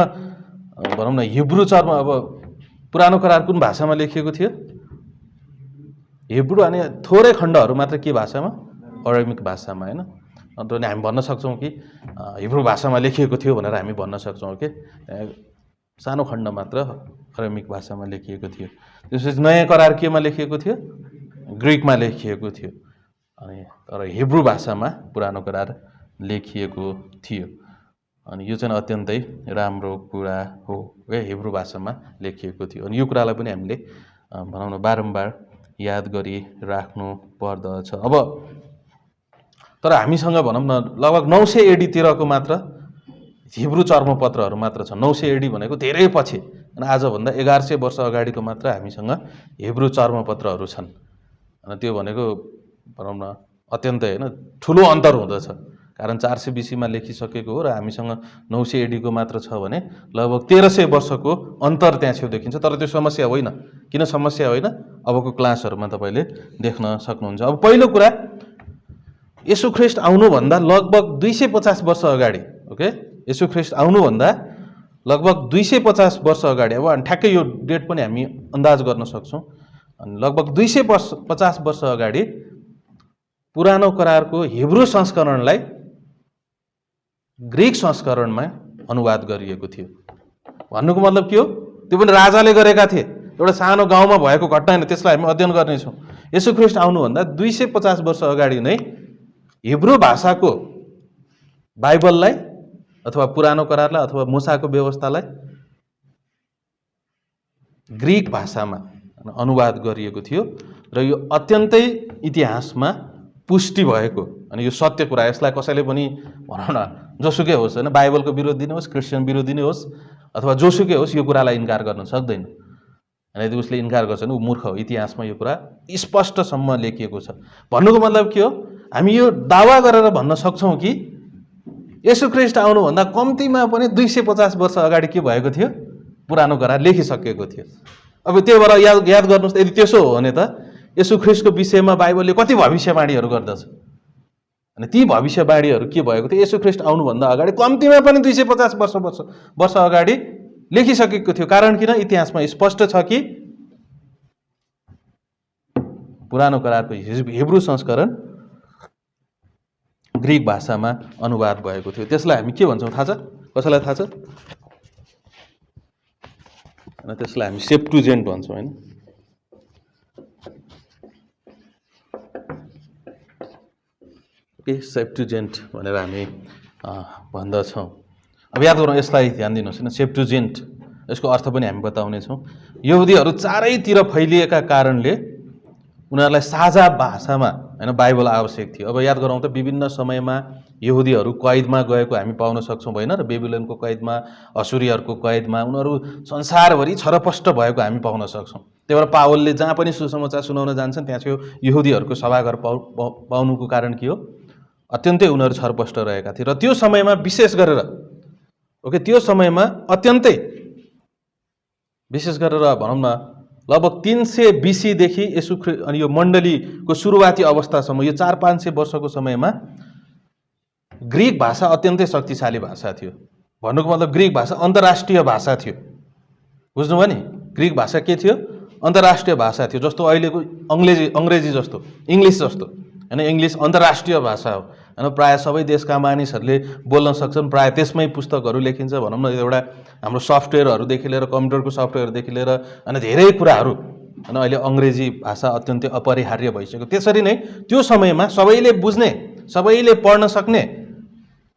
भनौँ न हिब्रू चर्म, अब पुरानो करार कुन भाषामा लेखिएको थियो? हिब्रू। अनि थोरै खण्डहरू मात्र के भाषामा? अरामिक भाषामा, हैन? अन्त हामी भन्न सक्छौँ कि हिब्रू भाषामा लेखिएको थियो भनेर हामी भन्न सक्छौँ। के सानो खण्ड मात्र अरामिक भाषामा लेखिएको थियो। त्यसपछि नयाँ करार केमा लेखिएको थियो? ग्रिकमा लेखिएको थियो। अनि तर हिब्रू भाषामा पुरानो करार लेखिएको थियो। अनि यो चाहिँ अत्यन्तै राम्रो कुरा हो, हिब्रू भाषामा लेखिएको थियो। अनि यो कुरालाई पनि हामीले भनौँ न बारम्बार याद गरिराख्नु पर्दछ। अब तर हामीसँग भनौँ न लगभग 900 AD-तिरको मात्र हिब्रू चर्मपत्रहरू मात्र छ। 900 AD भनेको धेरै पछि, अनि आजभन्दा 1100 वर्ष अगाडिको मात्र हामीसँग हिब्रू चर्मपत्रहरू छन्। अनि त्यो भनेको भनौँ न अत्यन्तै हैन ठुलो अन्तर हुँदछ, कारण 400 BC-मा लेखिसकेको हो र हामीसँग 900 AD-को मात्र छ भने लगभग 1300 वर्षको अन्तर त्यहाँ छेउ देखिन्छ। तर त्यो समस्या होइन। किन समस्या होइन? अबको क्लासहरूमा तपाईँले देख्न सक्नुहुन्छ। अब पहिलो कुरा, येशू ख्रीष्ट आउनुभन्दा लगभग 250 वर्ष अगाडि, ओके, येशू ख्रीष्ट आउनुभन्दा लगभग 250 वर्ष अगाडि, अब ठ्याक्कै यो डेट पनि हामी अन्दाज गर्न सक्छौँ। अनि लगभग 250 वर्ष अगाडि पुरानो करारको हिब्रू संस्करणलाई ग्रिक संस्करणमा अनुवाद गरिएको थियो। भन्नुको मतलब के हो? त्यो पनि राजाले गरेका थिए। एउटा सानो गाउँमा भएको घटना होइन, त्यसलाई हामी अध्ययन गर्नेछौँ। येशू ख्रीष्ट आउनुभन्दा 250 वर्ष अगाडि नै हिब्रू भाषाको बाइबललाई अथवा पुरानो करारलाई अथवा मूसाको व्यवस्थालाई ग्रिक भाषामा अनुवाद गरिएको थियो र यो अत्यन्तै इतिहासमा पुष्टि भएको अनि यो सत्य कुरा। यसलाई कसैले पनि भनौँ न जोसुकै होस् होइन, बाइबलको विरोधी नै होस्, क्रिस्चियन विरोधी नै होस् अथवा जोसुकै होस्, यो कुरालाई इन्कार गर्न सक्दैन। अनि यदि उसले इन्कार गर्छ भने ऊ मूर्ख हो। इतिहासमा यो कुरा स्पष्टसम्म लेखिएको छ। भन्नुको मतलब के हो, हामी यो दावा गरेर भन्न सक्छौँ कि येशू ख्रीष्ट आउनुभन्दा कम्तीमा पनि 250 वर्ष अगाडि के भएको थियो, पुरानो करार लेखिसकेको थियो। अब त्यही भएर याद गर्नुहोस्, यदि त्यसो हो भने त येशू ख्रीष्टको विषयमा बाइबलले कति भविष्यवाणीहरू गर्दछ। अनि ती भविष्यवाणीहरू के भएको थियो, येशू ख्रीष्ट आउनुभन्दा अगाडि कम्तीमा पनि 250 वर्ष अगाडि लेखिसकेको थियो। कारण किन? इतिहासमा स्पष्ट छ कि पुरानो करारको हिब्रू संस्करण ग्रिक भाषामा अनुवाद भएको थियो। त्यसलाई हामी के भन्छौँ थाहा छ? कसैलाई थाहा छ? त्यसलाई हामी सेप्टुजेन्ट भन्छौँ होइन। सेप्टुजेन्ट भनेर हामी भन्दछौँ। अब याद गरौँ, यसलाई ध्यान दिनुहोस् होइन। सेप्टुजेन्ट यसको अर्थ पनि हामी बताउनेछौँ। यहुदीहरू चारैतिर फैलिएका कारणले उनीहरूलाई साझा भाषामा होइन बाइबल आवश्यक थियो। अब याद गरौँ त, विभिन्न समयमा यहुदीहरू कैदमा गएको हामी पाउन सक्छौँ होइन र बेबिलोनको कैदमा, असुरीहरूको कैदमा उनीहरू संसारभरि छरपष्ट भएको हामी पाउन सक्छौँ। त्यही भएर पावलले जहाँ पनि सुसमाचार सुनाउन जान्छन् त्यहाँ चाहिँ यहुदीहरूको सभाघर पाउनुको कारण के हो? अत्यन्तै उनीहरू छरपष्ट रहेका थिए। र त्यो समयमा विशेष गरेर त्यो समयमा अत्यन्तै विशेष गरेर भनौँ न लगभग 300 BC देखि अनि यो मण्डलीको सुरुवाती अवस्थासम्म यो 400-500 वर्षको समयमा ग्रिक भाषा अत्यन्तै शक्तिशाली भाषा थियो। भन्नुको मतलब ग्रिक भाषा अन्तर्राष्ट्रिय भाषा थियो। बुझ्नुभयो नि? ग्रिक भाषा के थियो? अन्तर्राष्ट्रिय भाषा थियो। जस्तो अहिलेको अङ्ग्रेजी जस्तो, इङ्ग्लिस जस्तो होइन। इङ्ग्लिस अन्तर्राष्ट्रिय भाषा हो होइन। प्रायः सबै देशका मानिसहरूले बोल्न सक्छन्। प्रायः त्यसमै पुस्तकहरू लेखिन्छ। भनौँ न एउटा हाम्रो सफ्टवेयरहरूदेखि लिएर, कम्प्युटरको सफ्टवेयरदेखि लिएर अनि धेरै कुराहरू होइन अहिले अङ्ग्रेजी भाषा अत्यन्तै अपरिहार्य भइसक्यो। त्यसरी नै त्यो समयमा सबैले बुझ्ने, सबैले पढ्न सक्ने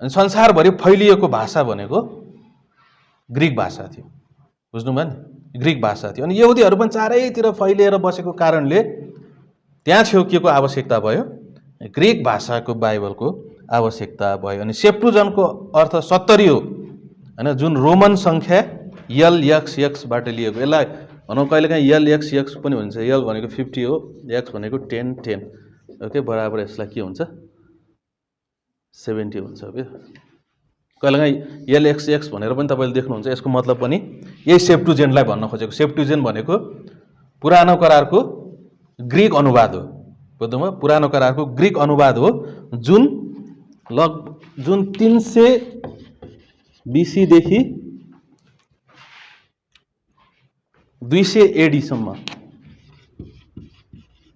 अनि संसारभरि फैलिएको भाषा भनेको ग्रिक भाषा थियो। बुझ्नुभयो नि? ग्रिक भाषा थियो। अनि यहुदीहरू पनि चारैतिर फैलिएर बसेको कारणले त्यहाँ छेउको आवश्यकता भयो, ग्रिक भाषाको बाइबलको आवश्यकता भयो। अनि सेप्टुजेन्टको अर्थ 70 हो होइन, जुन रोमन सङ्ख्या LXX बाट लिएको। यसलाई भनौँ कहिलेकाहीँ LXX पनि हुन्छ। यल भनेको 50 हो, एक्स भनेको 10 बराबर यसलाई के हुन्छ? 70 हुन्छ। कहिलेकाहीँ LXX भनेर पनि तपाईँले देख्नुहुन्छ। यसको मतलब पनि यही सेप्टुजेन्टलाई भन्न खोजेको। सेप्टुजेन्ट भनेको पुरानो करारको ग्रिक अनुवाद हो। बुझ्नुभयो? पुरानो करारको ग्रिक अनुवाद हो जुन 300 BC देखि 200 AD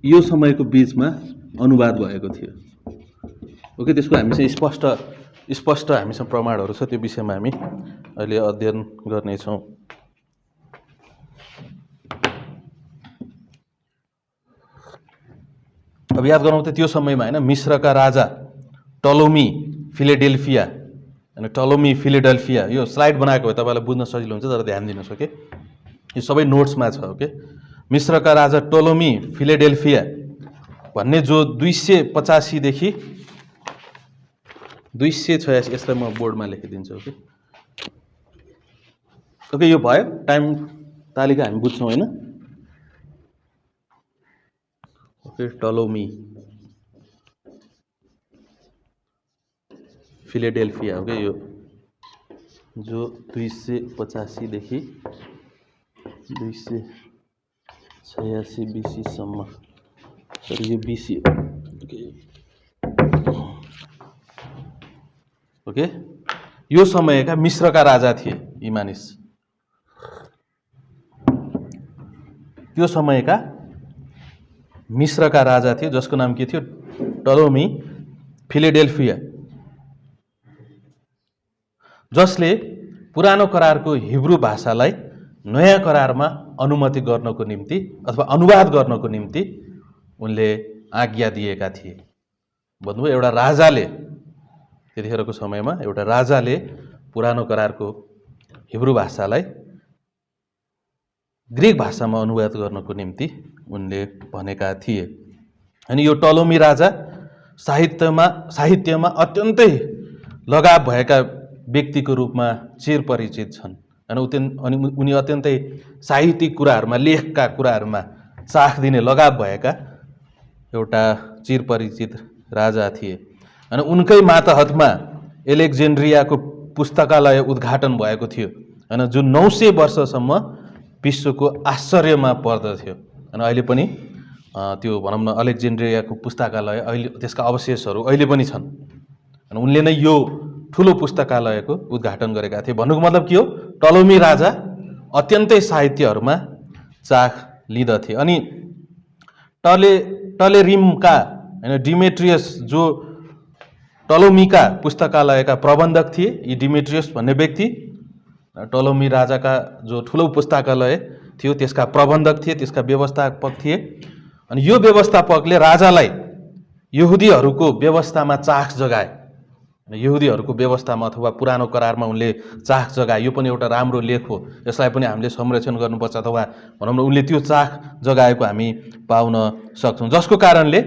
यो समयको बीचमा अनुवाद भएको थियो। त्यसको हामीसँग स्पष्ट हामीसँग प्रमाणहरू छ। त्यो विषयमा हामी अहिले अध्ययन गर्नेछौँ। अब याद गरौँ त, त्यो समयमा होइन मिस्रका राजा टलोमी फिलेडेल्फिया, यो स्लाइड बनाएको भए तपाईँलाई बुझ्न सजिलो हुन्छ, तर ध्यान दिनुहोस्। यो सबै नोट्समा छ। मिस्रका राजा टलोमी फिलेडेल्फिया भन्ने जो 285 देखि 286, यसलाई म बोर्डमा लेखिदिन्छु। यो भयो टाइम तालिका हामी बुझ्छौँ होइन। टलोमी फिलेडेल्फिया यो जो 285 देखि 286 BC तर यो BC यो समयका मिस्रका राजा थिए यी मानिस। त्यो समयका मिस्रका राजा थिए जसको नाम के थियो? टलोमी फिलेडेल्फिया, जसले पुरानो करारको हिब्रू भाषालाई नयाँ करारमा अनुमति गर्नको निम्ति अथवा अनुवाद गर्नको निम्ति उनले आज्ञा दिएका थिए। भन्नुभयो एउटा राजाले, त्यतिखेरको समयमा एउटा राजाले पुरानो करारको हिब्रू भाषालाई ग्रिक भाषामा अनुवाद गर्नको निम्ति उनले भनेका थिए। अनि यो टलोमी राजा साहित्यमा अत्यन्तै लगाव भएका व्यक्तिको रूपमा चिरपरिचित छन्। अनि उनी अत्यन्तै साहित्यिक कुराहरूमा, लेखका कुराहरूमा चाख दिने लगाव भएका एउटा चिरपरिचित राजा थिए। अनि उनकै मातहतमा एलेक्जेन्ड्रियाको पुस्तकालय उद्घाटन भएको थियो, अनि जुन 900 वर्षसम्म विश्वको आश्चर्यमा पर्दथ्यो। अनि अहिले पनि त्यो भनौँ न अलेक्जेन्ड्रियाको पुस्तकालय, अहिले त्यसका अवशेषहरू अहिले पनि छन्। अनि उनले नै यो ठुलो पुस्तकालयको उद्घाटन गरेका थिए। भन्नुको मतलब के हो, टलोमी राजा अत्यन्तै साहित्यहरूमा चाख लिँदथे। अनि टलेरिमका होइन डिमेट्रियस जो टलोमीका पुस्तकालयका प्रबन्धक थिए, यी डिमेट्रियस भन्ने व्यक्ति टलोमी राजाका जो ठुलो पुस्तकालय थियो त्यसका प्रबन्धक थिए, त्यसका व्यवस्थापक थिए। अनि यो व्यवस्थापकले राजालाई यहुदीहरूको व्यवस्थामा चाख जगाए। यहुदीहरूको व्यवस्थामा अथवा पुरानो करारमा उनले चाख जगाए। यो पनि एउटा राम्रो लेख हो, यसलाई पनि हामीले संरक्षण गर्नुपर्छ, अथवा भनौँ न उनले त्यो चाख जगाएको हामी पाउन सक्छौँ। जसको कारणले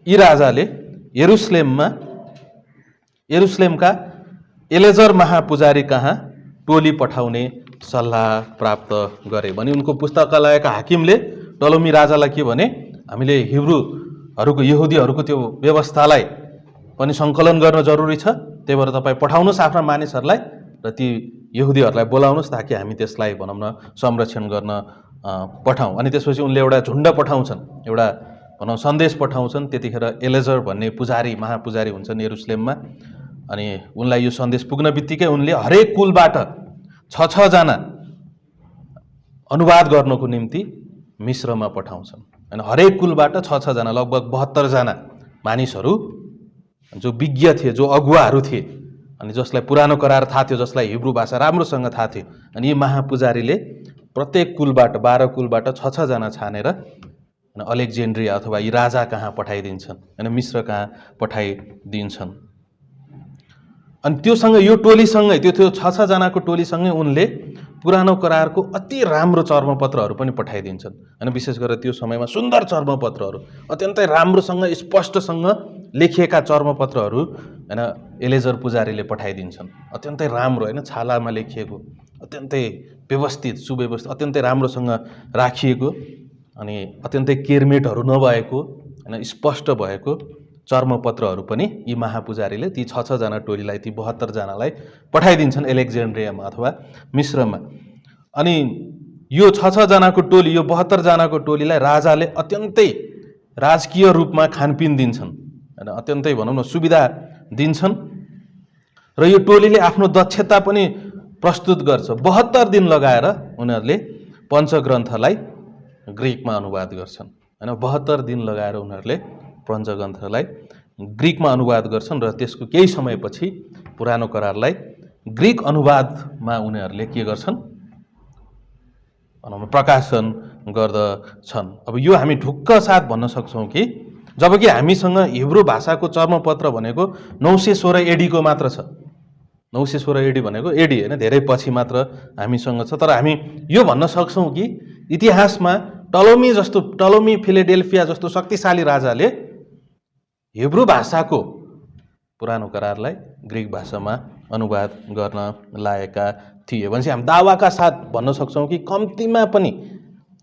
यी राजाले यरुसलेमका एलेजर महापुजारी कहाँ टोली पठाउने सल्लाह प्राप्त गरे। भने उनको पुस्तकालयका हाकिमले टलोमी राजालाई के भने, हामीले यहुदीहरूको त्यो व्यवस्थालाई पनि सङ्कलन गर्न जरुरी छ, त्यही भएर तपाईँ पठाउनुहोस् आफ्ना मानिसहरूलाई र ती यहुदीहरूलाई बोलाउनुहोस् ताकि हामी त्यसलाई भनौँ न संरक्षण गर्न पठाउँ। अनि त्यसपछि उनले एउटा झुन्ड पठाउँछन्, एउटा भनौँ सन्देश पठाउँछन्। त्यतिखेर एलेजर भन्ने महापुजारी हुन्छन् यरुसलेममा। अनि उनलाई यो सन्देश पुग्न बित्तिकै उनले हरेक कुलबाट 6 जना अनुवाद गर्नको निम्ति मिश्रमा पठाउँछन्। अनि हरेक कुलबाट 6 जना, लगभग 72 जना मानिसहरू जो विज्ञ थिए, जो अगुवाहरू थिए, अनि जसलाई पुरानो करार थाहा थियो, जसलाई हिब्रू भाषा राम्रोसँग थाहा थियो। अनि यी महापुजारीले प्रत्येक कुलबाट 12 कुलबाट 6 जना छानेर अलेक्जेन्ड्रिया अथवा यी राजा कहाँ पठाइदिन्छन्, अनि मिश्र कहाँ पठाइदिन्छन्। अनि त्योसँग यो टोलीसँगै, त्यो 6 जनाको टोलीसँगै उनले पुरानो करारको अति राम्रो चर्मपत्रहरू पनि पठाइदिन्छन्। अनि विशेष गरेर त्यो समयमा सुन्दर चर्मपत्रहरू, अत्यन्तै राम्रोसँग स्पष्टसँग लेखिएका चर्मपत्रहरू होइन एलेजर पुजारीले पठाइदिन्छन्। अत्यन्तै राम्रो होइन, छालामा लेखिएको, अत्यन्तै व्यवस्थित, सुव्यवस्थित, अत्यन्तै राम्रोसँग राखिएको, अनि अत्यन्तै केरमेटहरू नभएको होइन स्पष्ट भएको चर्मपत्रहरू पनि यी महापुजारीले ती 6 जना टोलीलाई, ती 72 जनालाई पठाइदिन्छन् एलेक्जेन्ड्रियामा अथवा मिश्रमा। अनि यो 6 जनाको टोली, यो 72 जनाको टोलीलाई राजाले अत्यन्तै राजकीय रूपमा खानपिन दिन्छन् होइन, अत्यन्तै भनौँ न सुविधा दिन्छन्। र यो टोलीले आफ्नो दक्षता पनि प्रस्तुत गर्छ। 72 दिन लगाएर उनीहरूले पञ्चग्रन्थलाई ग्रिकमा अनुवाद गर्छन् होइन। 72 दिन लगाएर उनीहरूले पञ्चग्रन्थलाई ग्रिकमा अनुवाद गर्छन् र त्यसको केही समयपछि पुरानो करारलाई ग्रिक अनुवादमा उनीहरूले के गर्छन्, भनौँ प्रकाशन गर्दछन्। अब यो हामी ढुक्क साथ भन्न सक्छौँ कि जबकि हामीसँग हिब्रू भाषाको चर्मपत्र भनेको 916 एडीको मात्र छ। 916 एडी भनेको एडी होइन, धेरै पछि मात्र हामीसँग छ। तर हामी यो भन्न सक्छौँ कि इतिहासमा टलोमी फिलाडेल्फिया जस्तो शक्तिशाली राजाले हिब्रू भाषाको पुरानो करारलाई ग्रिक भाषामा अनुवाद गर्न लागेका थिए। भनेपछि हामी दावाका साथ भन्न सक्छौँ कि कम्तीमा पनि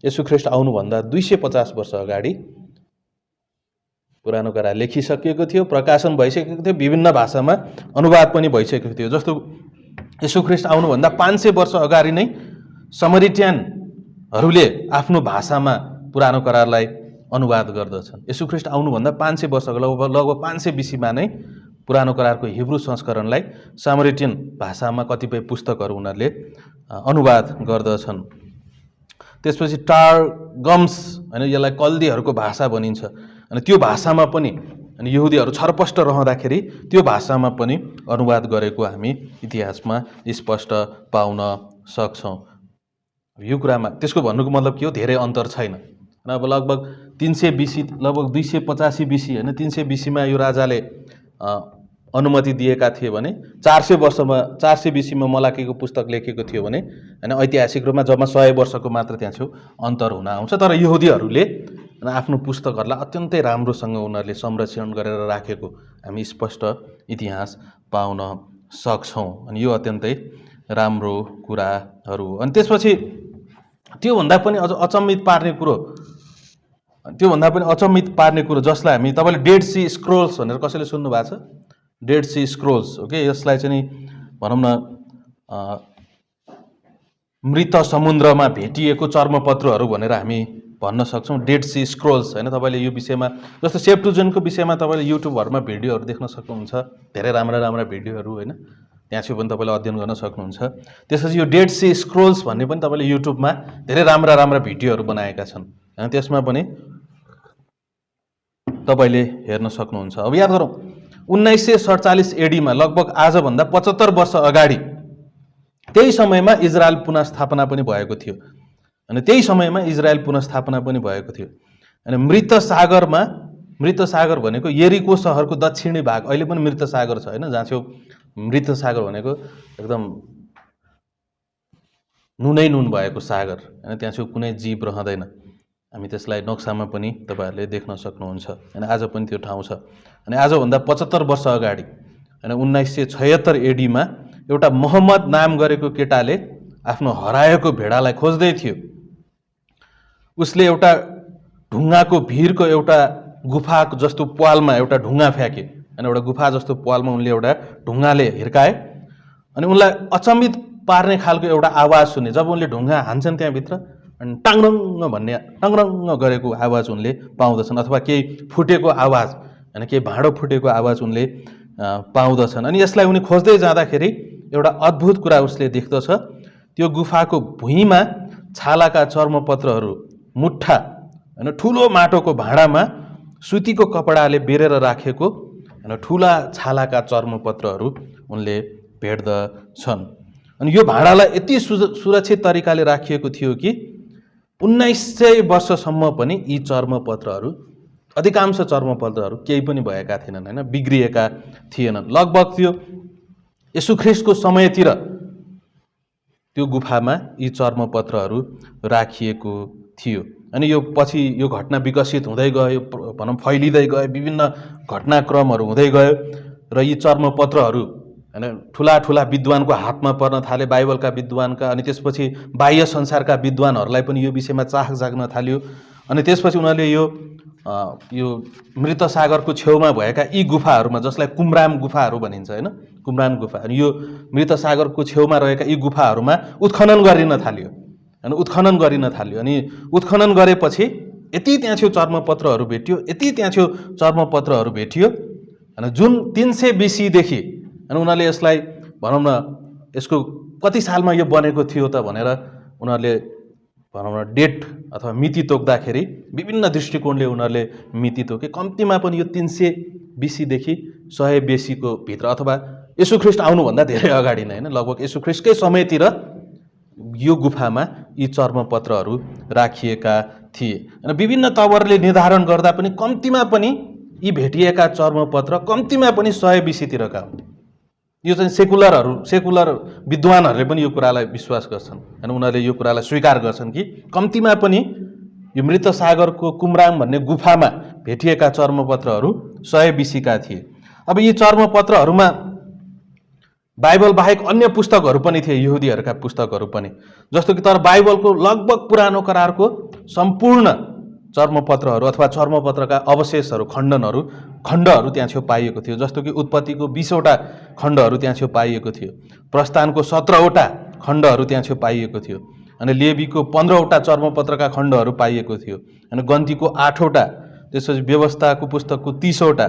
येशू ख्रीष्ट आउनुभन्दा 250 वर्ष अगाडि पुरानो करार लेखिसकेको थियो, प्रकाशन भइसकेको थियो, विभिन्न भाषामा अनुवाद पनि भइसकेको थियो। जस्तो येशू ख्रीष्ट आउनुभन्दा 500 वर्ष अगाडि नै समरिटियनहरूले आफ्नो भाषामा पुरानो करारलाई अनुवाद गर्दछन्। येशू ख्रीष्ट आउनुभन्दा 500 वर्ष लगभग 500 BC-मा नै पुरानो करारको हिब्रू संस्करणलाई समरिटियन भाषामा कतिपय पुस्तकहरू उनीहरूले अनुवाद गर्दछन्। त्यसपछि टार्गम्स होइन, यसलाई कल्दीहरूको भाषा भनिन्छ। अनि त्यो भाषामा पनि अनि यहुदीहरू छरपष्ट रहँदाखेरि त्यो भाषामा पनि अनुवाद गरेको हामी इतिहासमा स्पष्ट पाउन सक्छौँ। यो कुरामा त्यसको भन्नुको मतलब के हो, धेरै अन्तर छैन। अब लगभग 300 BC, लगभग 285 BC होइन 300 BC-मा यो राजाले अनुमति दिएका थिए भने 400 BC-मा मलाकीको पुस्तक लेखेको थियो भने होइन ऐतिहासिक रूपमा जम्मा 100 वर्षको मात्र त्यहाँ छेउ अन्तर हुन आउँछ। तर यहुदीहरूले आफ्नो पुस्तकहरूलाई अत्यन्तै राम्रोसँग उनीहरूले संरक्षण गरेर राखेको हामी स्पष्ट इतिहास पाउन सक्छौँ। अनि यो अत्यन्तै राम्रो कुराहरू हो। अनि त्यसपछि त्योभन्दा पनि अझ अचम्मित पार्ने कुरो जसलाई हामी तपाईँले डेड सी स्क्रोल्स भनेर कसैले सुन्नु भएको छ? डेड सी स्क्रोल्स हो कि यसलाई चाहिँ भनौँ न मृत समुद्रमा भेटिएको चर्मपत्रहरू भनेर हामी भन्न सक्छौँ। डेड सी स्क्रोल्स होइन, तपाईँले यो विषयमा जस्तो सेप्टुजेन्टको विषयमा तपाईँले युट्युबहरूमा भिडियोहरू देख्न सक्नुहुन्छ, धेरै राम्रा भिडियोहरू होइन, त्यहाँ चाहिँ पनि तपाईँले अध्ययन गर्न सक्नुहुन्छ। त्यसपछि यो डेड सी स्क्रोल्स भन्ने पनि तपाईँले युट्युबमा धेरै राम्रा भिडियोहरू बनाएका छन् होइन, त्यसमा पनि तपाईँले हेर्न सक्नुहुन्छ। अब याद गरौँ 1947 AD-मा लगभग आजभन्दा 75 वर्ष अगाडि त्यही समयमा इजरायल पुनर्स्थापना पनि भएको थियो। अनि त्यही समयमा इजरायल पुनर्स्थापना पनि भएको थियो। अनि मृत सागर भनेको यरिको सहरको दक्षिणी भाग, अहिले पनि मृत सागर छ होइन, जहाँ छेउ मृत सागर भनेको एकदम नुन भएको सागर होइन, त्यहाँ छेउ कुनै जीव रहँदैन। हामी त्यसलाई नक्सामा पनि तपाईँहरूले देख्न सक्नुहुन्छ होइन, आज पनि त्यो ठाउँ छ। अनि आजभन्दा 75 वर्ष अगाडि होइन 1976 AD-मा एउटा मोहम्मद नाम गरेको केटाले आफ्नो हराएको भेडालाई खोज्दै थियो। उसले एउटा ढुङ्गाको भिरको एउटा गुफा जस्तो प्वालमा एउटा ढुङ्गा फ्याँके अनि एउटा गुफा जस्तो प्वालमा उनले एउटा ढुङ्गाले हिर्काए। अनि उनलाई अचम्मित पार्ने खालको एउटा आवाज सुने। जब उनले ढुङ्गा हान्छन् त्यहाँभित्र अनि टाङरङ्ग गरेको आवाज उनले पाउँदछन्, अथवा केही फुटेको आवाज होइन, केही भाँडो फुटेको आवाज उनले पाउँदछन्। अनि यसलाई उनी खोज्दै जाँदाखेरि एउटा अद्भुत कुरा उसले देख्दछ। त्यो गुफाको भुइँमा छालाका चर्मपत्रहरू मुठ्ठा होइन ठुलो माटोको भाँडामा सुतीको कपडाले बेरेर राखेको होइन ठुला छालाका चर्मपत्रहरू उनले भेट्दछन्। अनि यो भाँडालाई यति सुरक्षित तरिकाले राखिएको थियो कि 1900 वर्षसम्म पनि यी चर्मपत्रहरू, अधिकांश चर्मपत्रहरू केही पनि भएका थिएनन् होइन, बिग्रिएका थिएनन्। लगभग त्यो यसु ख्रिस्टको समयतिर त्यो गुफामा यी चर्मपत्रहरू राखिएको थियो। अनि यो पछि यो घटना विकसित हुँदै गयो, भनौँ फैलिँदै गयो, विभिन्न घटनाक्रमहरू हुँदै गयो र यी चर्मपत्रहरू होइन ठुला विद्वानको हातमा पर्न थाले, बाइबलका विद्वानका। अनि त्यसपछि बाह्य संसारका विद्वानहरूलाई पनि यो विषयमा चाख जाग्न थाल्यो। अनि त्यसपछि उनीहरूले यो मृत सागरको छेउमा भएका यी गुफाहरूमा, जसलाई कुमराम गुफाहरू भनिन्छ होइन, कुमराम गुफा, अनि यो मृत सागरको छेउमा रहेका यी गुफाहरूमा उत्खनन गरिन थाल्यो। अनि उत्खनन गरेपछि यति त्यहाँ छेउ चर्मपत्रहरू भेटियो अनि जुन 300 BC देखि अनि उनीहरूले यसलाई भनौँ न यसको कति सालमा यो बनेको थियो त भनेर उनीहरूले भनौँ न डेट अथवा मिति तोक्दाखेरि विभिन्न दृष्टिकोणले उनीहरूले मिति तोके। कम्तीमा पनि यो 300 BC देखि 100 BC को भित्र, अथवा यसु ख्रिस्ट आउनुभन्दा धेरै अगाडि नै होइन, लगभग यसु ख्रिस्टकै समयतिर यो गुफामा यी चर्मपत्रहरू राखिएका थिए। अनि विभिन्न तवरले निर्धारण गर्दा पनि कम्तीमा पनि यी भेटिएका चर्मपत्र कम्तीमा पनि 100 BC-तिरका हुन्। यो चाहिँ सेकुलर विद्वानहरूले पनि यो कुरालाई विश्वास गर्छन् अनि उनीहरूले यो कुरालाई स्वीकार गर्छन् कि कम्तीमा पनि यो मृत सागरको कुमराम भन्ने गुफामा भेटिएका चर्मपत्रहरू 100 BC-का थिए। अब यी चर्मपत्रहरूमा बाइबल बाहेक अन्य पुस्तकहरू पनि थिए, यहुदीहरूका पुस्तकहरू पनि, जस्तो कि तर बाइबलको लगभग पुरानो करारको सम्पूर्ण चर्मपत्रहरू अथवा चर्मपत्रका अवशेषहरू, खण्डहरू त्यहाँ छेउ पाइएको थियो। जस्तो कि उत्पत्तिको 20वटा खण्डहरू त्यहाँ छेउ पाइएको थियो, प्रस्थानको 17वटा खण्डहरू त्यहाँ छेउ पाइएको थियो, अनि लेवीको 15वटा चर्मपत्रका खण्डहरू पाइएको थियो, अनि गन्तीको 8वटा, त्यसपछि व्यवस्थाको पुस्तकको 30वटा,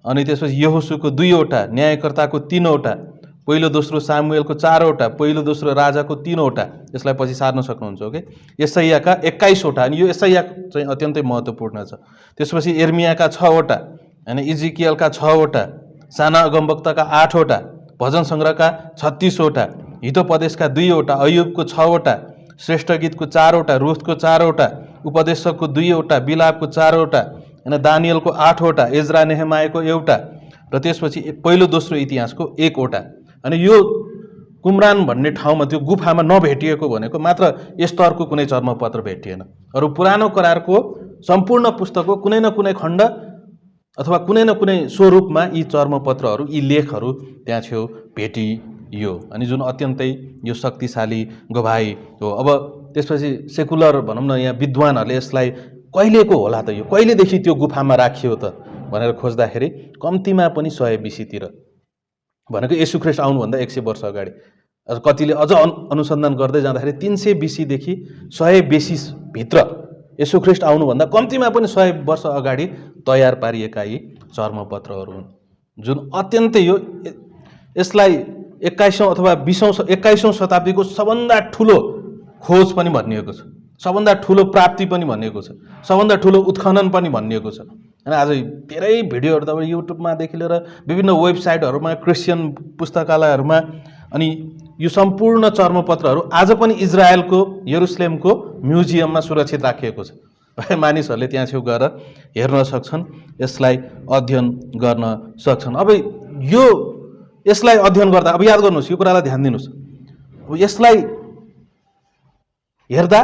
अनि त्यसपछि यहोशूको 2वटा, न्यायकर्ताको 3वटा, पहिलो दोस्रो सामुएलको 4वटा, पहिलो दोस्रो राजाको 3वटा, यसलाई पछि सार्न सक्नुहुन्छ। ओके, यशायाका 21वटा, अनि यो यशाया चाहिँ अत्यन्तै महत्त्वपूर्ण छ। त्यसपछि एर्मियाका 6वटा, अनि इजिकियलका 6वटा, साना अगमवक्ताका 8वटा, भजन सङ्ग्रहका 36वटा, हितोपदेशका 2वटा, अयुबको 6वटा, श्रेष्ठ गीतको 4वटा, रुथको 4वटा, उपदेशकको 2वटा, बिलापको 4वटा, अनि दानियलको 8वटा, एजरा नेहमायाको 1वटा, र त्यसपछि पहिलो दोस्रो इतिहासको 1 वटा। अनि यो कुमरान भन्ने ठाउँमा त्यो गुफामा नभेटिएको भनेको मात्र एस्तरको कुनै चर्मपत्र भेटिएन। अरू पुरानो करारको सम्पूर्ण पुस्तकको कुनै न कुनै खण्ड अथवा कुनै न कुनै स्वरूपमा यी चर्मपत्रहरू, यी लेखहरू त्यहाँ छेउ भेटियो। अनि जुन अत्यन्तै यो शक्तिशाली गवाही हो। अब त्यसपछि सेकुलर भनौँ न, यहाँ विद्वानहरूले यसलाई कहिलेको होला त, यो कहिलेदेखि त्यो गुफामा राखियो त भनेर खोज्दाखेरि कम्तीमा पनि 100 BC-तिर, भनेको येशू ख्रीष्ट आउनुभन्दा 100 वर्ष अगाडि। कतिले अझ अनुसन्धान गर्दै जाँदाखेरि 300 BC-देखि 100 BC भित्र येशू ख्रीष्ट आउनुभन्दा कम्तीमा पनि 100 वर्ष अगाडि तयार पारिएका यी चर्मपत्रहरू हुन्, जुन अत्यन्तै यसलाई 21औं अथवा 21औं शताब्दीको सबभन्दा ठुलो खोज पनि भनिएको छ, सबभन्दा ठुलो प्राप्ति पनि भनिएको छ, सबभन्दा ठुलो उत्खनन पनि भनिएको छ। अनि आज धेरै भिडियोहरू तपाईँ युट्युबमादेखि लिएर विभिन्न वेबसाइटहरूमा, क्रिस्चियन पुस्तकालयहरूमा, अनि यो सम्पूर्ण चर्मपत्रहरू आज पनि इजरायलको यरुसलेमको म्युजियममा सुरक्षित राखिएको छ। मानिसहरूले त्यहाँ छेउ गएर हेर्न सक्छन्, यसलाई अध्ययन गर्न सक्छन्। अब यसलाई अध्ययन गर्दा अब याद गर्नुहोस्, यो कुरालाई ध्यान दिनुहोस्, अब यसलाई हेर्दा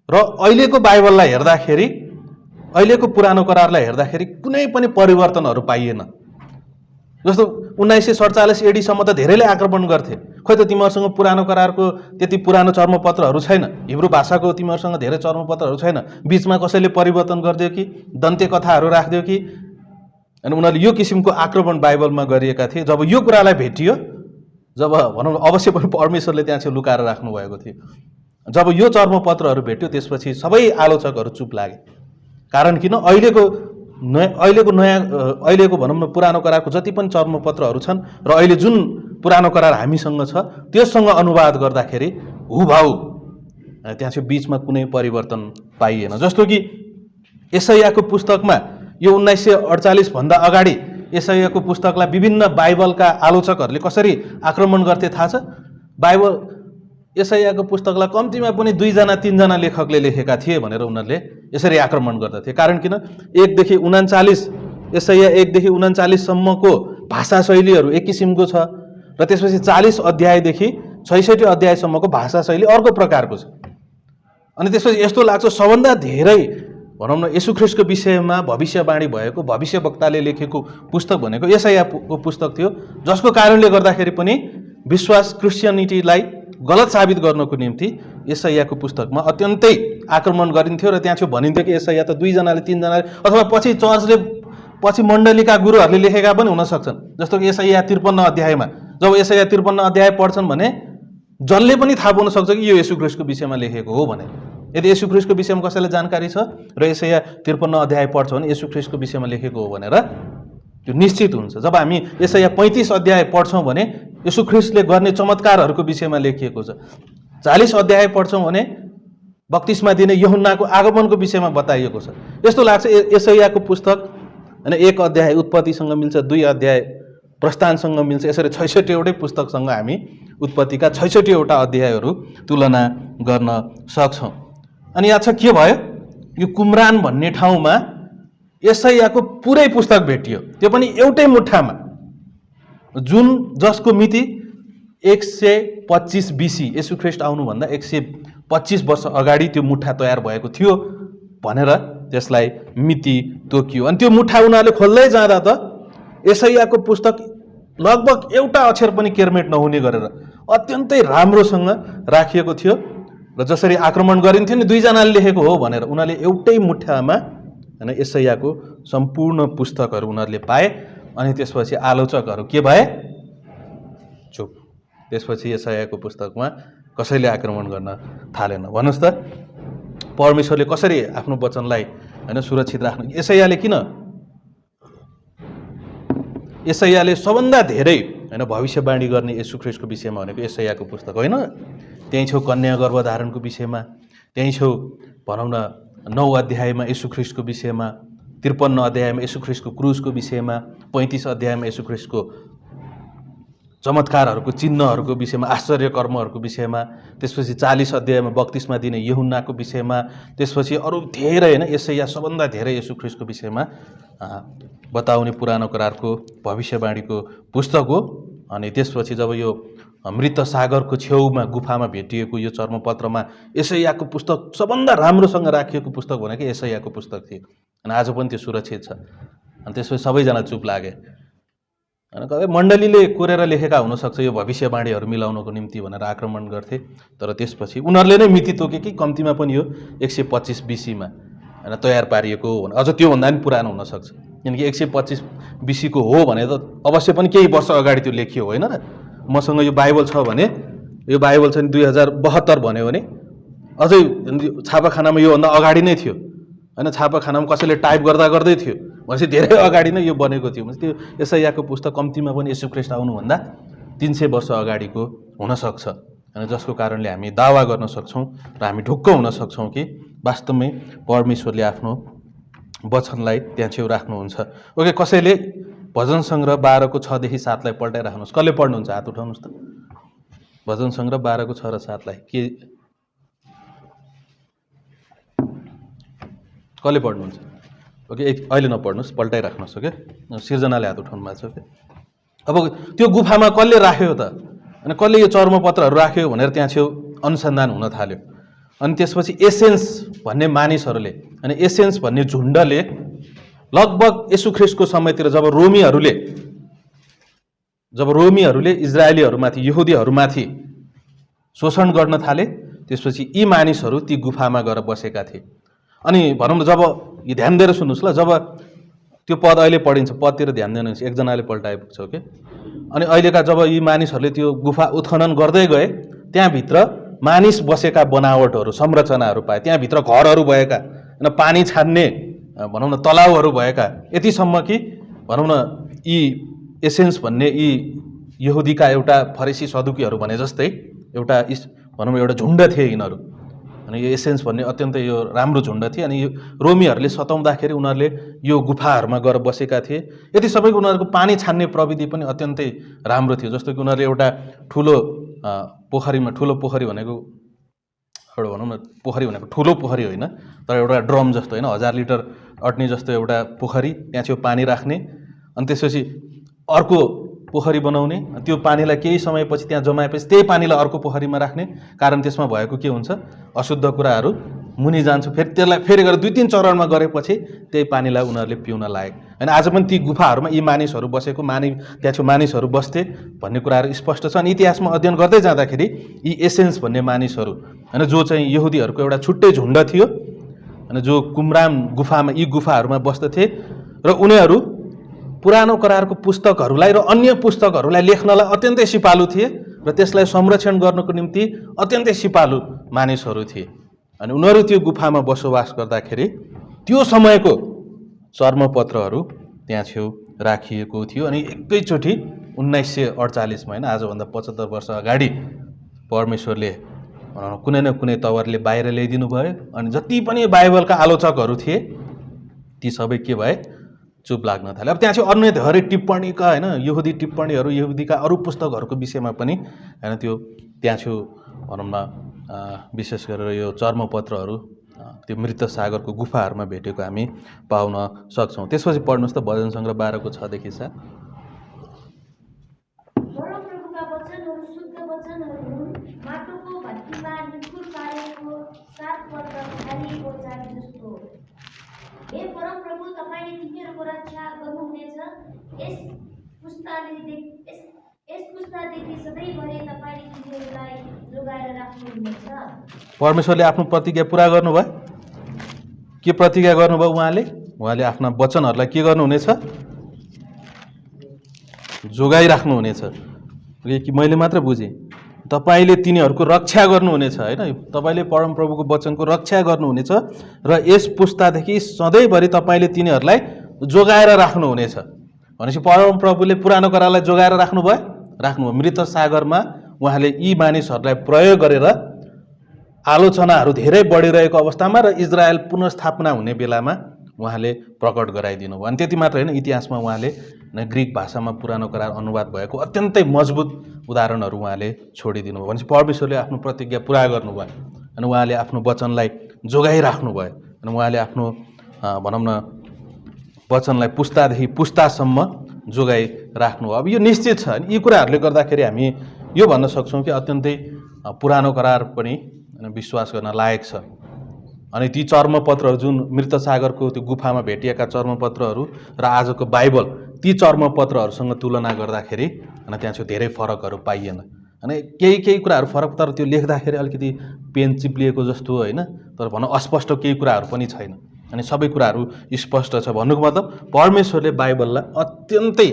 र अहिलेको बाइबललाई हेर्दाखेरि, अहिलेको पुरानो करारलाई हेर्दाखेरि कुनै पनि परिवर्तनहरू पाइएन। जस्तो 1947 AD सम्म त धेरैले आक्रमण गर्थे, खोइ त तिमीहरूसँग पुरानो करारको त्यति पुरानो चर्मपत्रहरू छैन, हिब्रू भाषाको तिमीहरूसँग धेरै चर्मपत्रहरू छैन, बिचमा कसैले परिवर्तन गरिदियो कि दन्त्य कथाहरू राखिदियो कि, अनि उनीहरूले यो किसिमको आक्रमण बाइबलमा गरिएका थिए। जब यो कुरालाई भेटियो, जब भनौँ अवश्य पनि परमेश्वरले त्यहाँ चाहिँ लुकाएर राख्नु भएको थियो, जब यो चर्मपत्रहरू भेट्यो त्यसपछि सबै आलोचकहरू चुप लागे। कारण किन? अहिलेको भनौँ न पुरानो करारको जति पनि चर्मपत्रहरू छन् र अहिले जुन पुरानो करार हामीसँग छ त्यससँग अनुवाद गर्दाखेरि हुभाउ त्यहाँ चाहिँ बिचमा कुनै परिवर्तन पाइएन। जस्तो कि यशायाको पुस्तकमा यो 1948 भन्दा अगाडि यशायाको पुस्तकलाई विभिन्न बाइबलका आलोचकहरूले कसरी आक्रमण गर्थे थाहा छ? यशायाको पुस्तकलाई कम्तीमा पनि 2 जना 3 जना लेखकले लेखेका थिए भनेर उनीहरूले यसरी आक्रमण गर्दथे। कारण किन? 1 देखि 39 यशाया 1 देखि 39 सम्मको भाषा शैलीहरू एक किसिमको छ र त्यसपछि 40 अध्यायदेखि 66 अध्यायसम्मको भाषा शैली अर्को प्रकारको छ। अनि त्यसपछि यस्तो लाग्छ सबभन्दा धेरै भनौँ न येशू ख्रीष्टको विषयमा भविष्यवाणी भएको, भविष्यवक्ताले लेखेको पुस्तक भनेको यशायाको पुस्तक थियो, जसको कारणले गर्दाखेरि पनि विश्वास क्रिस्चियनिटीलाई गलत साबित गर्नको निम्ति यशायाको पुस्तकमा अत्यन्तै आक्रमण गरिन्थ्यो र त्यहाँ चाहिँ भनिन्थ्यो कि यशाया त 2 जनाले 3 जनाले अथवा पछि चर्चले, पछि मण्डलीका गुरुहरूले लेखेका पनि हुन सक्छन्। जस्तो कि यशाया 53 अध्यायमा जब यशाया 53 अध्याय पढ्छन् भने जसले पनि थाहा पाउन सक्छ कि यो येशू ख्रीष्टको विषयमा लेखेको हो भने। यदि येशू ख्रीष्टको विषयमा कसैलाई जानकारी छ र यशाया 53 अध्याय पढ्छ भने येशू ख्रीष्टको विषयमा लेखेको हो भनेर त्यो निश्चित हुन्छ। जब हामी यशाया 35 अध्याय पढ्छौँ भने येशू ख्रीष्टले गर्ने चमत्कारहरूको विषयमा लेखिएको छ। 40 अध्याय पढ्छौँ भने बप्तिस्मा दिने यूहन्नाको आगमनको विषयमा बताइएको छ। यस्तो लाग्छ यशायाको पुस्तक हैन 1 अध्याय उत्पत्तिसँग मिल्छ, 2 अध्याय प्रस्थानसँग मिल्छ, यसरी 66 वटै पुस्तकसँग हामी उत्पत्तिका 66 वटा अध्यायहरू तुलना गर्न सक्छौँ। अनि याद छ के भयो? यो कुमरान भन्ने ठाउँमा यशायाको पुरै पुस्तक भेटियो, त्यो पनि एउटै मुट्ठामा, जसको मिति 125 BC, येशू ख्रीष्ट आउनुभन्दा 125 वर्ष अगाडि त्यो मुट्ठा तयार भएको थियो भनेर त्यसलाई मिति तोकियो। अनि त्यो मुट्ठा उनीहरूले खोल्दै जाँदा त यशायाको पुस्तक लगभग एउटा अक्षर पनि केर्मेट नहुने गरेर अत्यन्तै राम्रोसँग राखिएको थियो र जसरी आक्रमण गरिन्थ्यो नि 2 जनाले लेखेको हो भनेर उनीहरूले एउटै मुट्ठामा हैन यशायाको सम्पूर्ण पुस्तकहरू उनीहरूले पाए। अनि त्यसपछि आलोचकहरू के भए? चुप। त्यसपछि यशायाको पुस्तकमा कसैले आक्रमण गर्न थालेन। भन्नुहोस् त परमेश्वरले कसरी आफ्नो वचनलाई हैन सुरक्षित राख्नु? यशायाले सबभन्दा धेरै हैन भविष्यवाणी गर्ने येशू ख्रीष्टको विषयमा भनेको यशायाको पुस्तक होइन। त्यही छेउ कन्या गर्भधारणको विषयमा, त्यही छेउ भनौँ न 9 अध्यायमा येशू ख्रीष्टको विषयमा, 53 अध्यायमा येशू ख्रीष्टको क्रुसको विषयमा, 35 अध्यायमा येशू ख्रीष्टको चमत्कारहरूको चिन्हहरूको विषयमा, आश्चर्य कर्महरूको विषयमा, त्यसपछि 40 अध्यायमा बत्तिसमा दिने यूहन्नाको विषयमा, त्यसपछि अरू धेरै होइन यसैया सबभन्दा धेरै येशू ख्रीष्टको विषयमा बताउने पुरानो करारको भविष्यवाणीको पुस्तक हो। अनि त्यसपछि जब यो मृत सागरको छेउमा गुफामा भेटिएको यो चर्मपत्रमा यसैयाको पुस्तक सबभन्दा राम्रोसँग राखिएको पुस्तक भनेको यसैयाको पुस्तक थियो। अनि आज पनि त्यो सुरक्षित छ। अनि त्यसपछि सबैजना चुप लागे। अनि कतै मण्डलीले कोरेर लेखेका हुनसक्छ यो भविष्यवाणीहरू मिलाउनको निम्ति भनेर आक्रमण गर्थे। तर त्यसपछि उनीहरूले नै मिति तोके कि कम्तीमा पनि यो 125 BC-मा होइन तयार पारिएको हो भने, अझ त्योभन्दा पनि पुरानो हुनसक्छ। किनकि 125 BC-को हो भने त अवश्य पनि केही वर्ष अगाडि त्यो लेखियो होइन र। मसँग यो बाइबल छ भने, यो बाइबल चाहिँ 2072 भन्यो भने अझै छापाखानामा योभन्दा अगाडि नै थियो होइन। छापाखानामा कसैले टाइप गर्दै थियो भनेपछि धेरै अगाडि नै यो बनेको थियो। त्यो यसैयाको पुस्तक कम्तीमा पनि येशू ख्रीष्ट आउनुभन्दा 300 वर्ष अगाडिको हुनसक्छ। अनि जसको कारणले हामी दावा गर्न सक्छौँ र हामी ढुक्क हुन सक्छौँ कि वास्तवमै परमेश्वरले आफ्नो वचनलाई त्यहाँ छेउ राख्नुहुन्छ। ओके, कसैले भजन सङ्ग्रह 12को 6देखि 7लाई पल्टाइराख्नुहोस्। कसले पढ्नुहुन्छ हात उठाउनुहोस् त। भजन सङ्ग्रह 12को 6 र 7लाई के कसले पढ्नुहुन्छ? ओके, अहिले नपढ्नुहोस्, पल्टाइराख्नुहोस्। ओके, सिर्जनाले हात उठाउनु भएको छ। ओके, अब त्यो गुफामा कसले राख्यो त, अनि कसले यो चर्मपत्रहरू राख्यो भनेर त्यहाँ छेउ अनुसन्धान हुन थाल्यो। अनि त्यसपछि एसेन्स भन्ने मानिसहरूले, अनि एसेन्स भन्ने झुन्डले लगभग येशू ख्रीष्टको समयतिर जब रोमीहरूले इजरायलीहरूमाथि, यहुदीहरूमाथि शोषण गर्न थाले, त्यसपछि यी मानिसहरू ती गुफामा गएर बसेका थिए। अनि भनौँ न, जब ध्यान दिएर सुन्नुहोस् ल, जब त्यो पद अहिले पढिन्छ, पदतिर ध्यान दिनुहोस्, एकजनाले पल्टाइपुग्छ। ओके, अनि अहिलेका जब यी मानिसहरूले त्यो गुफा उत्खनन गर्दै गए, त्यहाँभित्र मानिस बसेका बनावटहरू, संरचनाहरू पाए। त्यहाँभित्र घरहरू भएका, होइन, पानी छान्ने भनौँ न तलाउहरू भएका, यतिसम्म कि भनौँ न यी एसेन्स भन्ने यी यहुदीका एउटा फरिसी सदुकीहरू भने जस्तै एउटा भनौँ एउटा झुन्ड थिए यिनीहरू। अनि यो एसेन्स भन्ने अत्यन्तै यो राम्रो झुन्ड थिए। अनि यो रोमीहरूले सताउँदाखेरि उनीहरूले यो गुफाहरूमा गएर बसेका थिए। यति सबैको उनीहरूको पानी छान्ने प्रविधि पनि अत्यन्तै राम्रो थियो। जस्तो कि उनीहरूले एउटा ठुलो पोखरीमा, ठुलो पोखरी भनेको एउटा भनौँ न, पोखरी भनेको ठुलो पोखरी होइन, तर एउटा ड्रम जस्तो होइन, 1000 लिटर अट्ने जस्तो एउटा पोखरी, त्यहाँ छेउ पानी राख्ने, अनि त्यसपछि अर्को पोखरी बनाउने, त्यो पानीलाई केही समयपछि त्यहाँ जमाएपछि त्यही पानीलाई अर्को पोखरीमा राख्ने। कारण त्यसमा भएको के हुन्छ, अशुद्ध कुराहरू मुनि जान्छ, फेरि त्यसलाई फेरि गएर 2-3 चरणमा गरेपछि त्यही पानीलाई उनीहरूले पिउन लायक। होइन, आज पनि ती गुफाहरूमा यी मानिसहरू बसेको, त्यहाँ छेउ मानिसहरू बस्थे भन्ने कुराहरू स्पष्ट छ। अनि इतिहासमा अध्ययन गर्दै जाँदाखेरि यी एसेन्स भन्ने मानिसहरू, होइन, जो चाहिँ यहुदीहरूको एउटा छुट्टै झुन्ड थियो, होइन, जो कुमराम गुफामा, यी गुफाहरूमा बस्दथे, र उनीहरू पुरानो करारको पुस्तकहरूलाई र अन्य पुस्तकहरूलाई लेख्नलाई अत्यन्तै सिपालु थिए र त्यसलाई संरक्षण गर्नको निम्ति अत्यन्तै सिपालु मानिसहरू थिए। अनि उनीहरू त्यो गुफामा बसोबास गर्दाखेरि त्यो समयको चर्मपत्रहरू त्यहाँ छेउ राखिएको थियो। अनि एकैचोटि 1948मा, होइन, आजभन्दा 75 वर्ष अगाडि परमेश्वरले कुनै न कुनै तवरले बाहिर ल्याइदिनु भयो। अनि जति पनि बाइबलका आलोचकहरू थिए ती सबै के भए, चुप लाग्न थाले। अब त्यहाँ चाहिँ अन्य धेरै टिप्पणीका, होइन, यहुदी टिप्पणीहरू, यहुदीका अरू पुस्तकहरूको विषयमा पनि, होइन, त्यो त्यहाँ छेउ भनौँ न विशेष गरेर यो चर्मपत्रहरू त्यो मृत सागरको गुफाहरूमा भेटेको हामी पाउन सक्छौँ। त्यसपछि पढ्नुहोस् त भजन सङ्ग्रह 12को 6देखि 7। हे परमप्रभु, तपाईले तिनीहरूको रक्षा गर्नुहुनेछ। यस पुस्तादेखि सधैँभरि तपाईले तिनीहरूलाई जोगाएर राख्नुहुनेछ। परमेश्वरले आफ्नो प्रतिज्ञा पुरा गर्नुभयो। के प्रतिज्ञा गर्नुभयो उहाँले आफ्ना वचनहरूलाई के गर्नुहुनेछ, जोगाइराख्नुहुनेछ। कि मैले मात्र बुझेँ, तपाईँले तिनीहरूको रक्षा गर्नुहुनेछ, होइन, तपाईँले परमप्रभुको वचनको रक्षा गर्नुहुनेछ र यस पुस्तादेखि सधैँभरि तपाईँले तिनीहरूलाई जोगाएर राख्नुहुनेछ। भनेपछि परमप्रभुले पुरानो करारलाई जोगाएर राख्नुभयो। मृत सागरमा उहाँले यी मानिसहरूलाई प्रयोग गरेर आलोचनाहरू धेरै बढिरहेको अवस्थामा र इजरायल पुनर्स्थापना हुने बेलामा उहाँले प्रकट गराइदिनु भयो। अनि त्यति मात्र होइन, इतिहासमा उहाँले अनि ग्रिक भाषामा पुरानो करार अनुवाद भएको अत्यन्तै मजबुत उदाहरणहरू उहाँले छोडिदिनु भयो। भनेपछि परमेश्वरले आफ्नो प्रतिज्ञा पुरा गर्नुभयो अनि उहाँले आफ्नो वचनलाई जोगाइराख्नुभयो अनि उहाँले आफ्नो भनौँ न वचनलाई पुस्तादेखि पुस्तासम्म जोगाइराख्नु। अब यो निश्चित छ। अनि यी कुराहरूले गर्दाखेरि हामी यो भन्न सक्छौँ कि अत्यन्तै पुरानो करार पनि विश्वास गर्न लायक छ। अनि ती चर्मपत्रहरू जुन मृत सागरको त्यो गुफामा भेटिएका चर्मपत्रहरू र आजको बाइबल ती चर्मपत्रहरूसँग तुलना गर्दाखेरि अनि त्यहाँ चाहिँ धेरै फरकहरू पाइएन। अनि केही कुराहरू फरक, तर त्यो लेख्दाखेरि अलिकति पेन चिप्लिएको जस्तो होइन, तर भनौँ अस्पष्ट केही कुराहरू पनि छैन अनि सबै कुराहरू स्पष्ट छ। भन्नुको मतलब परमेश्वरले बाइबललाई अत्यन्तै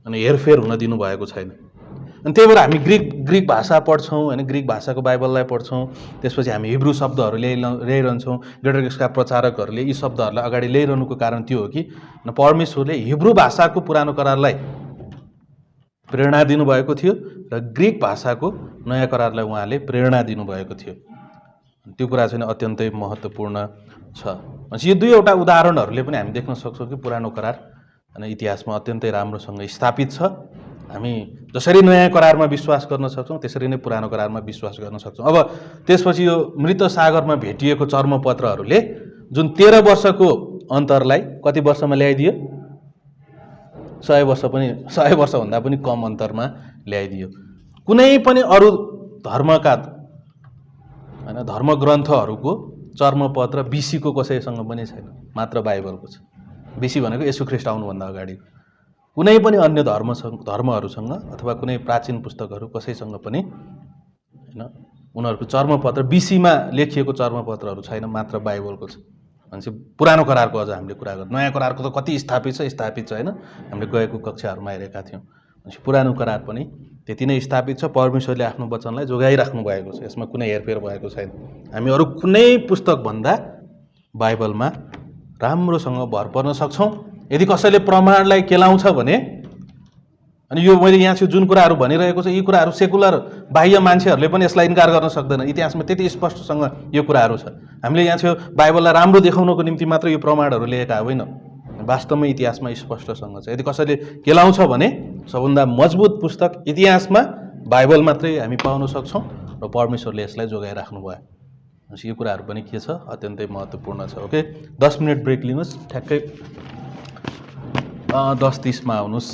अनि हेरफेर हुन दिनुभएको छैन। अनि त्यही भएर हामी ग्रिक भाषा पढ्छौँ होइन, ग्रिक भाषाको बाइबललाई पढ्छौँ, त्यसपछि हामी हिब्रू शब्दहरू ल्याइरहन्छौँ। ग्रेटरका प्रचारकहरूले यी शब्दहरूलाई अगाडि ल्याइरहनुको कारण त्यो हो कि परमेश्वरले हिब्रू भाषाको पुरानो करारलाई प्रेरणा दिनुभएको थियो र ग्रिक भाषाको नयाँ करारलाई उहाँले प्रेरणा दिनुभएको थियो। त्यो कुरा चाहिँ अत्यन्तै महत्त्वपूर्ण छ। भनेपछि यो दुईवटा उदाहरणहरूले पनि हामी देख्न सक्छौँ कि पुरानो करार अनि इतिहासमा अत्यन्तै राम्रोसँग स्थापित छ। हामी जसरी नयाँ करारमा विश्वास गर्न सक्छौँ त्यसरी नै पुरानो करारमा विश्वास गर्न सक्छौँ। अब त्यसपछि यो मृत सागरमा भेटिएको चर्मपत्रहरूले जुन 13 वर्षको अन्तरलाई कति वर्षमा ल्याइदियो? 100 वर्षभन्दा पनि कम अन्तरमा ल्याइदियो। कुनै पनि अरू धर्मका होइन धर्मग्रन्थहरूको चर्मपत्र बीसीको कसैसँग पनि छैन, मात्र बाइबलको छ। बीसी भनेको येशू ख्रीष्ट आउनुभन्दा अगाडि। कुनै पनि अन्य धर्महरूसँग अथवा कुनै प्राचीन पुस्तकहरू कसैसँग पनि होइन उनीहरूको चर्मपत्र बीसीमा लेखिएको चर्मपत्रहरू छैन, मात्र बाइबलको छ। भनेपछि पुरानो करारको अझ हामीले कुरा गर्छौँ। नयाँ करारको त कति स्थापित छ होइन, हामीले गएको कक्षाहरूमा हेरेका थियौँ। भनेपछि पुरानो करार पनि त्यति नै स्थापित छ। परमेश्वरले आफ्नो वचनलाई जोगाइराख्नु भएको छ, यसमा कुनै हेरफेर भएको छैन। हामी अरू कुनै पुस्तकभन्दा बाइबलमा राम्रोसँग भर पर्न सक्छौँ। यदि कसैले प्रमाणलाई केलाउँछ भने अनि यो मैले यहाँ चाहिँ जुन कुराहरू भनिरहेको छ यी कुराहरू सेकुलर बाह्य मान्छेहरूले पनि यसलाई इन्कार गर्न सक्दैन। इतिहासमा त्यति स्पष्टसँग यो कुराहरू छ। हामीले यहाँ चाहिँ बाइबललाई राम्रो देखाउनको निम्ति मात्र यो प्रमाणहरू लिएका होइन, वास्तवमै इतिहासमा स्पष्टसँग छ। यदि कसैले केलाउँछ भने सबभन्दा मजबुत पुस्तक इतिहासमा बाइबल मात्रै हामी पाउन सक्छौँ र परमेश्वरले यसलाई जोगाइराख्नु भयो। भनेपछि यो कुराहरू पनि के छ, अत्यन्तै महत्त्वपूर्ण छ। ओके, 10 मिनट ब्रेक लिनुहोस्, ठ्याक्कै 10:30 आउनुहोस्।